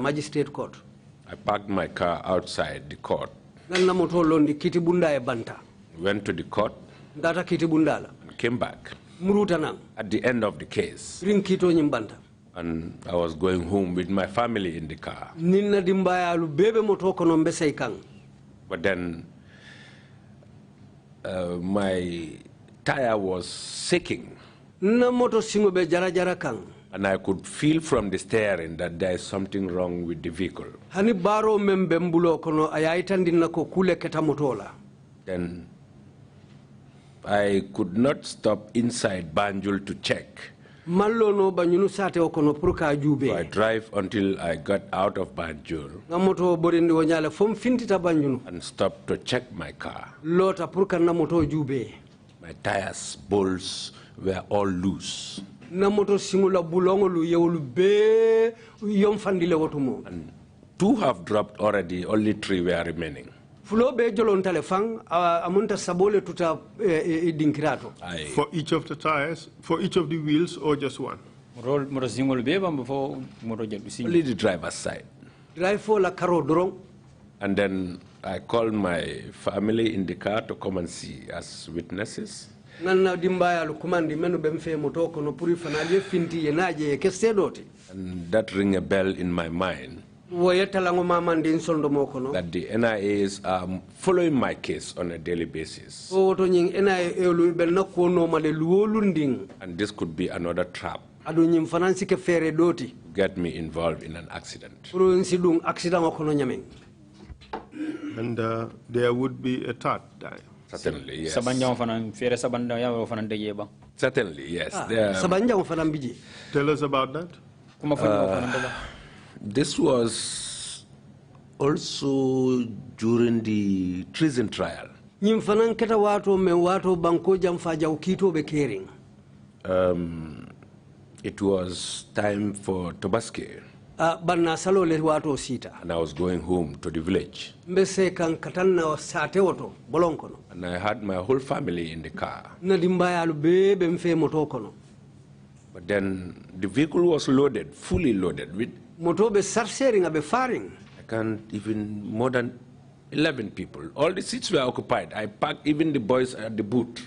Magistrates Court. I parked my car outside the court, went to the court, and came back at the end of the case. And I was going home with my family in the car. But then my tire was shaking. And I could feel from the steering that there is something wrong with the vehicle. Then I could not stop inside Banjul to check. Mallo banyunu sate okono purka jube. So I drive until I got out of Banjul. Namoto borindi wanyale fom fintita banyunu. And stopped to check my car. Lota purka namoto jube. My tires, bolts were all loose. Namoto simula bulongolu yewulu be yom fandile wotumo. And 2 have dropped already, only 3 were remaining. Fulo be jolon telefang amunta sabole tuta dinkirato. For each of the tires, for each of the wheels, or just one? Only the driver's side. Drive for la caro drong. And then I called my family in the car to come and see as witnesses. And that rang a bell in my mind. That the NIAs are following my case on a daily basis. And this could be another trap to get me involved in an accident. And there would be a third time. Certainly, yes. Certainly, yes. Tell us about that. This was also during the treason trial. It was time for Tobaske. And I was going home to the village. And I had my whole family in the car. But then the vehicle was loaded, fully loaded with, I can't even, more than 11 people. All the seats were occupied. I parked even the boys at the boot.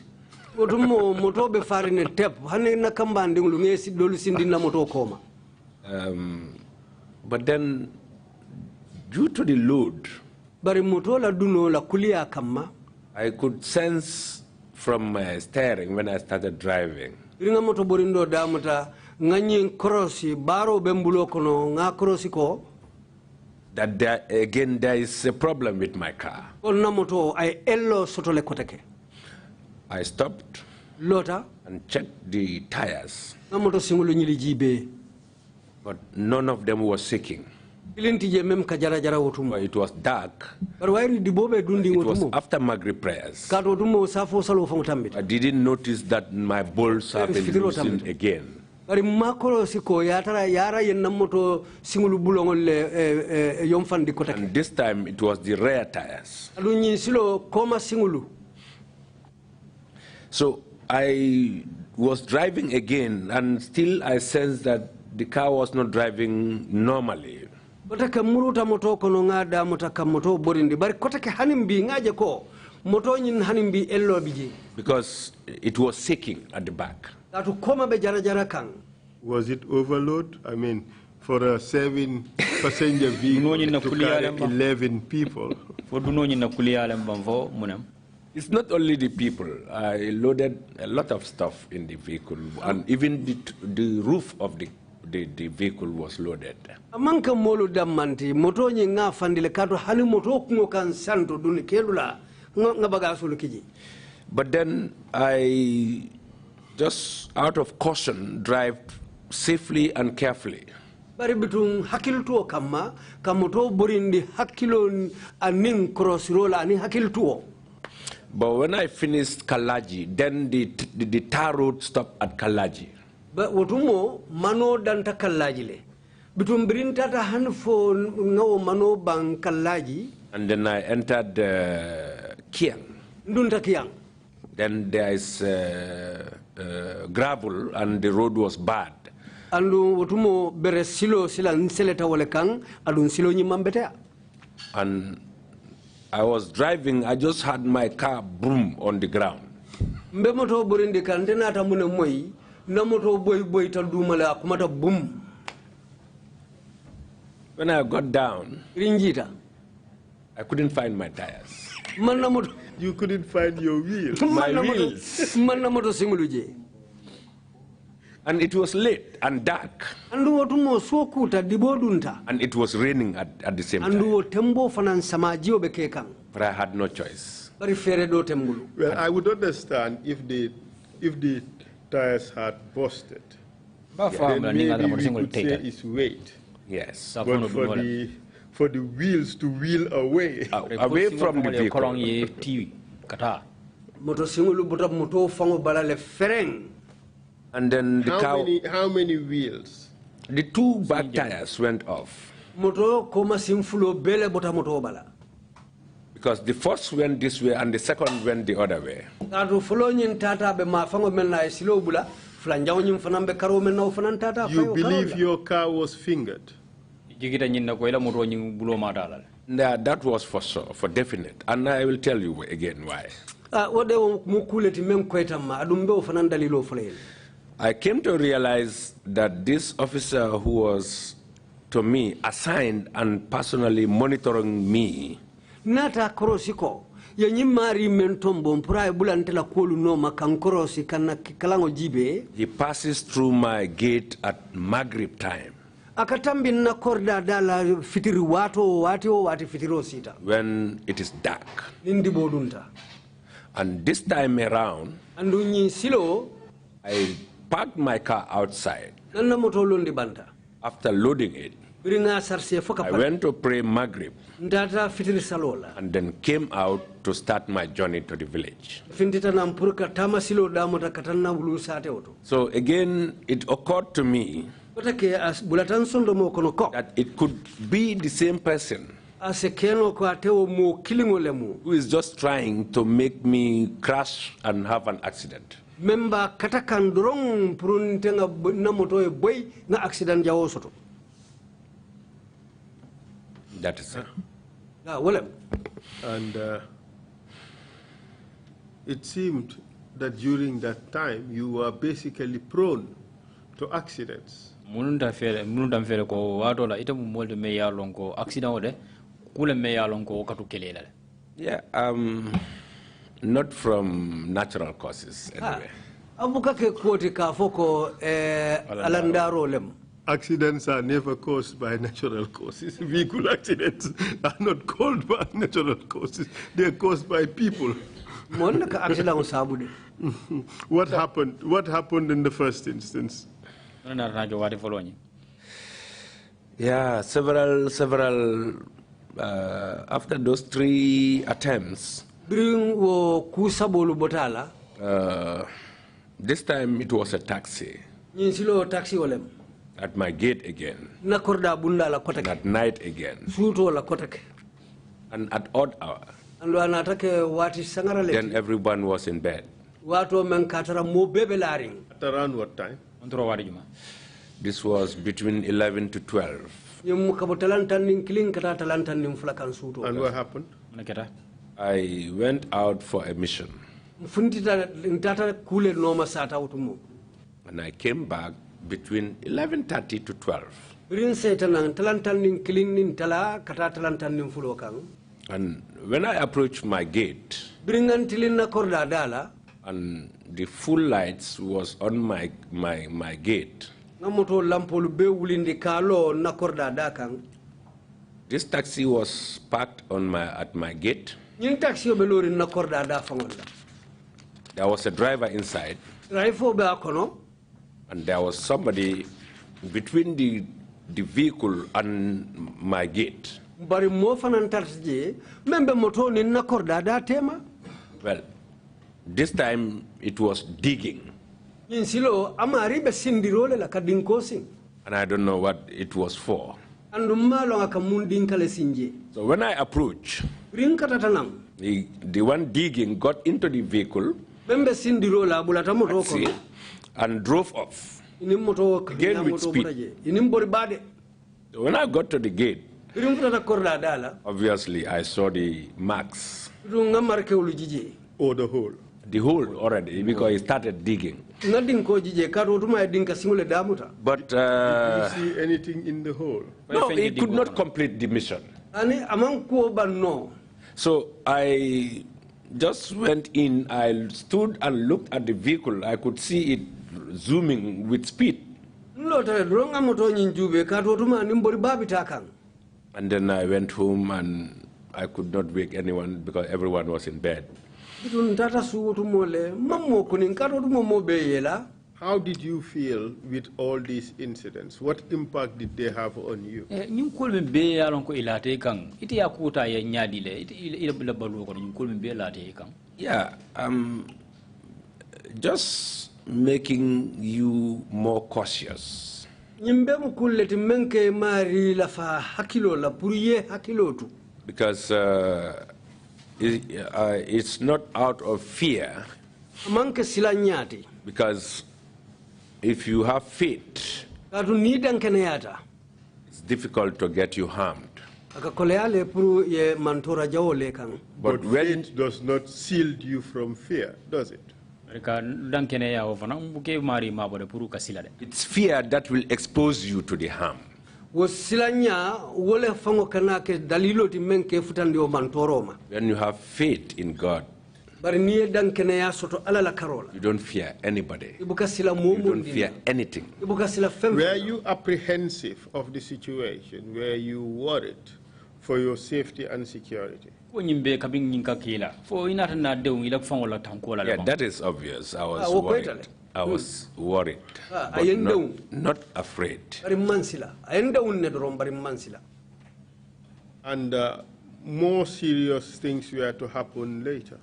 But then, due to the load, I could sense from my steering when I started driving that there is a problem with my car. I stopped and checked the tires, but none of them was shaking. It was dark. It was after Maghrib prayers. I didn't notice that my bolts have been loosened again. And this time it was the rear tires. So I was driving again, and still I sensed that the car was not driving normally. Because it was shaking at the back. Was it overload? I mean, for a 7-passenger vehicle to carry 11 people. It's not only the people. I loaded a lot of stuff in the vehicle, and even the roof of the vehicle was loaded. But then I, just out of caution, drive safely and carefully. But when I finished Kalaji, then the tar road stopped at Kalaji. But wotumo mano danta Kalaji le. Bitum brintata hanfo no mano bang Kalaji. And then I entered Kiang. Ndunta Kiang. Then there is gravel and the road was bad. Andu wotumo bere silo sila nseleta wale kang adun silo nyimambete. And I was driving, I just had my car boom on the ground. Mbe moto burindi kan denata mune moy na moto boy ta dumala akumata boom. When I got down, rinjita, I couldn't find my tires. You couldn't find your wheels. My wheels. And it was late and dark. And it was raining at the same time. But I had no choice. Well, I would understand if the tires had busted. Then maybe we could say it's weight. Yes. But for the wheels to wheel away. Away from the vehicle. And then the car. How many wheels? The two back tires went off. Because the first went this way and the second went the other way. You believe your car was fingered? Yeah, that was for sure, for definite. And I will tell you again why. I came to realize that this officer who was, to me, assigned and personally monitoring me, nata korosiko yenyi mari mentombo mpura bulantela kolu no makankorosi kana kalango jibe. He passes through my gate at Maghrib time. Akatambi na korda dala fitiri wati fitiro sita. When it is dark. Nindi bodunta. And this time around, andunyi silo, I parked my car outside. Nana moto londi banta. After loading it, I went to pray Maghrib and then came out to start my journey to the village. So again, it occurred to me that it could be the same person who is just trying to make me crash and have an accident. Memba katakan dorong purun tenga na moto e boy na accident jawo soto. That is it. And it seemed that during that time you were basically prone to accidents. Mununda fere ko wato la ita molde me yalon ko accident ode kule me yalon ko katu kelela. Yeah, not from natural causes anyway. Abuka ke koti ka foko alandaro lem. Accidents are never caused by natural causes. Vehicle accidents are not caused by natural causes. They are caused by people. What happened? What happened in the first instance? Yeah, several. After those 3 attempts, this time it was a taxi. At my gate again. At night again. And at odd hour. Then everyone was in bed. At around what time? This was between 11 to 12. And what happened? I went out for a mission. And I came back between 11:30 to 12. And when I approached my gate, and the full lights was on my gate, this taxi was parked at my gate. There was a driver inside. And there was somebody between the vehicle and my gate. Well, this time it was digging. And I don't know what it was for. So when I approached, the one digging got into the vehicle and drove off, again with speed. So when I got to the gate, obviously I saw the marks. Or the hole? The hole already, because he started digging. But did you see anything in the hole? No, he could not complete the mission. So I just went in, I stood and looked at the vehicle. I could see it zooming with speed. And then I went home and I could not wake anyone because everyone was in bed. How did you feel with all these incidents? What impact did they have on you? Yeah, just making you more cautious. Because it's not out of fear. Because if you have faith, it's difficult to get you harmed. But faith does not shield you from fear, does it? It's fear that will expose you to the harm. When you have faith in God, you don't fear anybody. You don't fear anything. Were you apprehensive of the situation? Were you worried for your safety and security? Yeah, that is obvious. I was worried. I was worried, but not afraid. And more serious things were to happen later.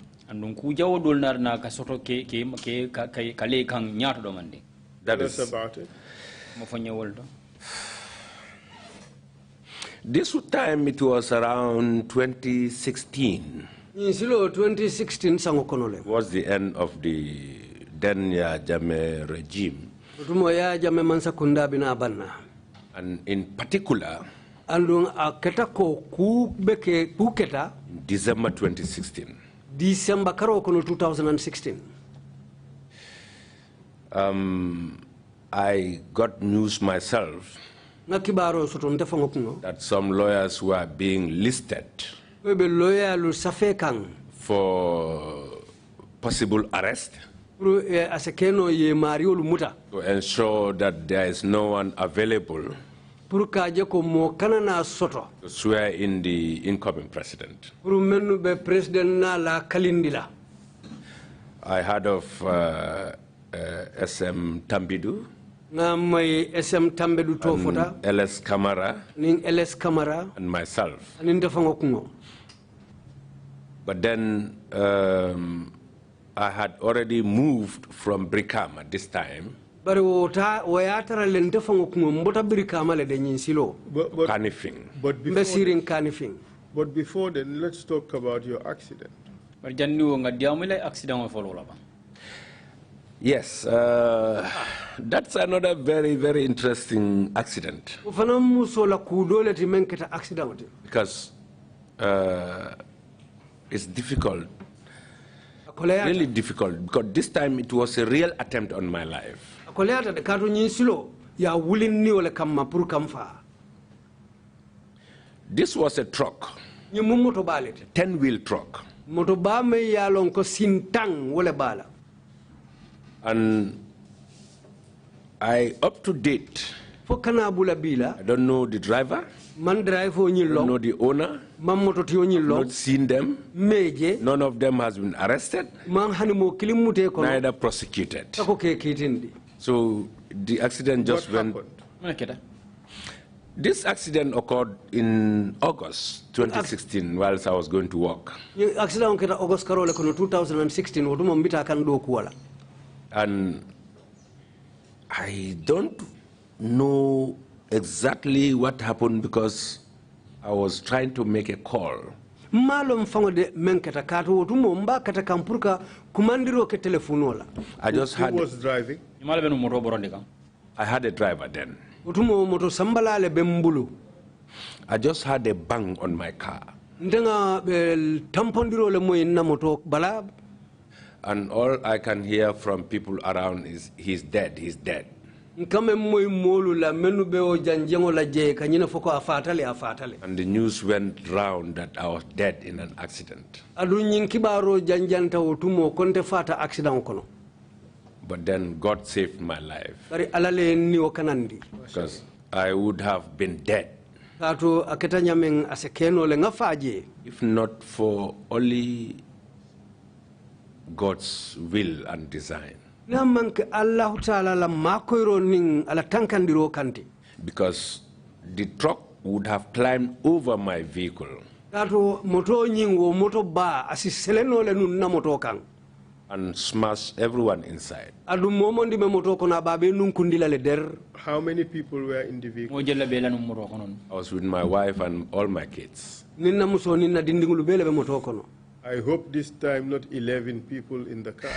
That is about it. This time it was around 2016. 2016 was the end of the Denya Jame regime. And in particular, December 2016. December 2016. I got news myself that some lawyers were being listed for possible arrest, to ensure that there is no one available to swear in the incoming president. I heard of SM Tambidu, and LS Kamara, and myself. But then I had already moved from Brikama at this time. Canifing. But before then, let's talk about your accident. Yes, that's another very, very interesting accident. Because it's difficult, really difficult, because this time it was a real attempt on my life. This was a truck, 10-wheel truck. And up to date, I don't know the driver, I don't know the owner, I've not seen them, none of them has been arrested, neither prosecuted. So the accident just went. This accident occurred in August 2016 whilst I was going to work. And I don't know exactly what happened because I was trying to make a call. I just had. Who was driving? I had a driver then. I just had a bang on my car. And all I can hear from people around is, he's dead, he's dead. And the news went round that I was dead in an accident. But then God saved my life. Because I would have been dead. kato aketa nyamen asekeno le ngafaje if not for only God's will and design. namanke Allah Ta'ala la makoyro ning ala tankandiro kanti. Because the truck would have climbed over my vehicle. Kato moto nyingo moto ba asiseleno le nun na moto kang. And smash everyone inside. How many people were in the vehicle? I was with my wife and all my kids. I hope this time not 11 people in the car.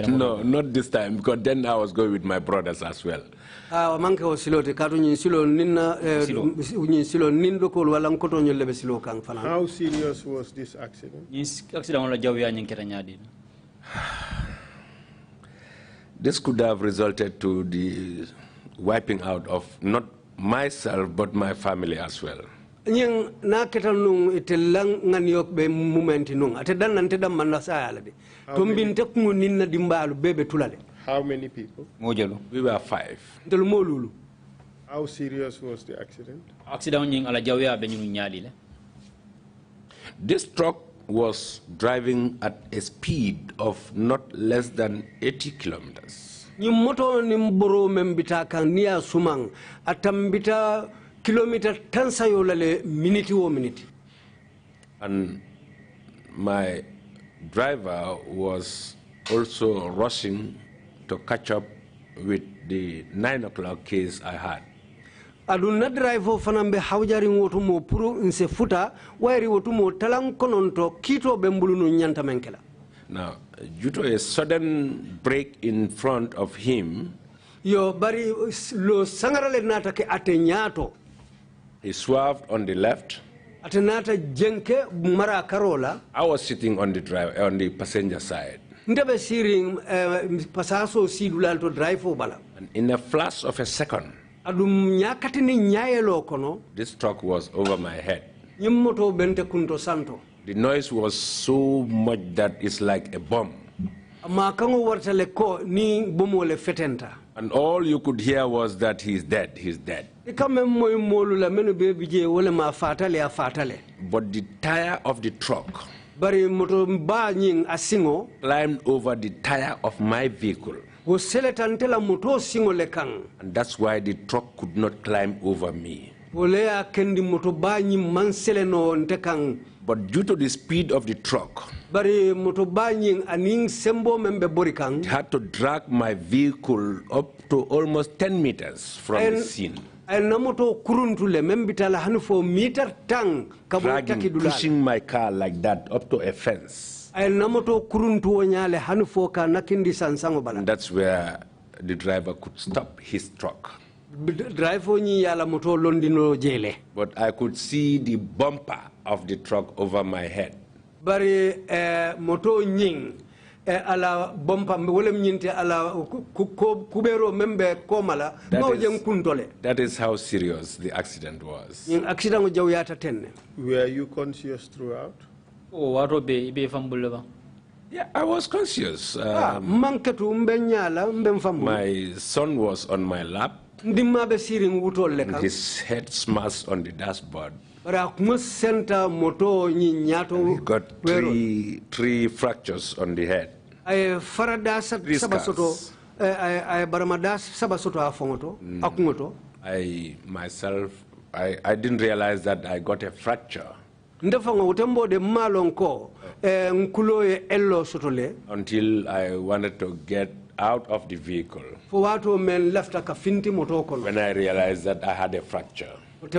No, not this time, because then I was going with my brothers as well. How serious was this accident? This could have resulted to the wiping out of not myself, but my family as well. How many people? We were 5. How serious was the accident? This truck was driving at a speed of not less than 80 kilometers. Kilometer tansayolale minute wo minute. And my driver was also rushing to catch up with the 9 o'clock case I had. Aduna driver fanambe hawjari wotu mo puru nse futa wairi wotu mo talang kononto kito bembulunu nyanta menkela. Now, due to a sudden break in front of him, yo bari lo sangarale nata ke atenyato. He swerved on the left. Atenata jenke mara karola. I was sitting on the passenger side. Ndebe siring pasaso sidulalto driver bala. And in a flash of a second, adum nyakati ni nyayelo kono. This truck was over my head. Nyimoto bente kunto santo. The noise was so much that it's like a bomb. Makango wartale ko ni bomo le fetenta. And all you could hear was that he's dead, he's dead. But the tire of the truck climbed over the tire of my vehicle. And that's why the truck could not climb over me. But due to the speed of the truck, it had to drag my vehicle up to almost 10 meters from the scene. Dragging, pushing my car like that up to a fence. And that's where the driver could stop his truck. But I could see the bumper of the truck over my head. That is how serious the accident was. Were you conscious throughout? Yeah, I was conscious. My son was on my lap. And his head smashed on the dashboard. He got three fractures on the head. 3 scars. I myself, I didn't realize that I got a fracture until I wanted to get out of the vehicle. When I realized that I had a fracture. But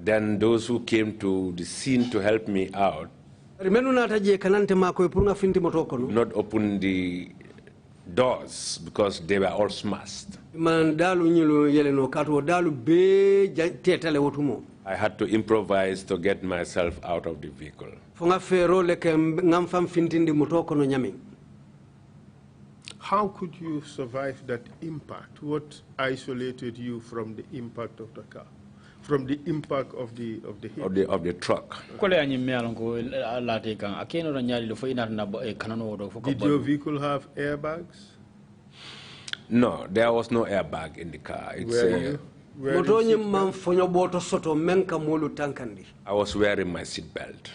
then those who came to the scene to help me out not open the doors because they were all smashed. I had to improvise to get myself out of the vehicle. How could you survive that impact? What isolated you from the impact of the car? From the impact of the truck. Did your vehicle have airbags? No, there was no airbag in the car. It's, I was wearing my seat belt.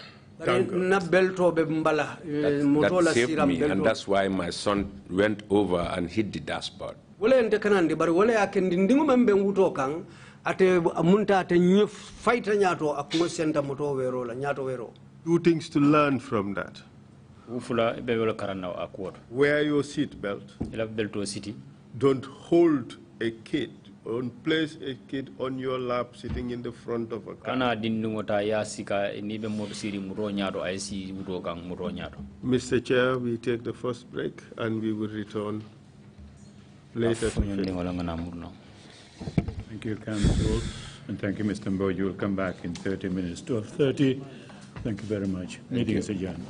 That saved me, and that's why my son went over and hit the dashboard. Two things to learn from that. Wear your seat belt. Don't hold a kid. Don't place a kid on your lap sitting in the front of a car. Mr. Chair, we take the first break and we will return later. Thank you, Council, and thank you, Mr. Mboge. You will come back in 30 minutes, 12:30. Thank you very much. Meeting is adjourned.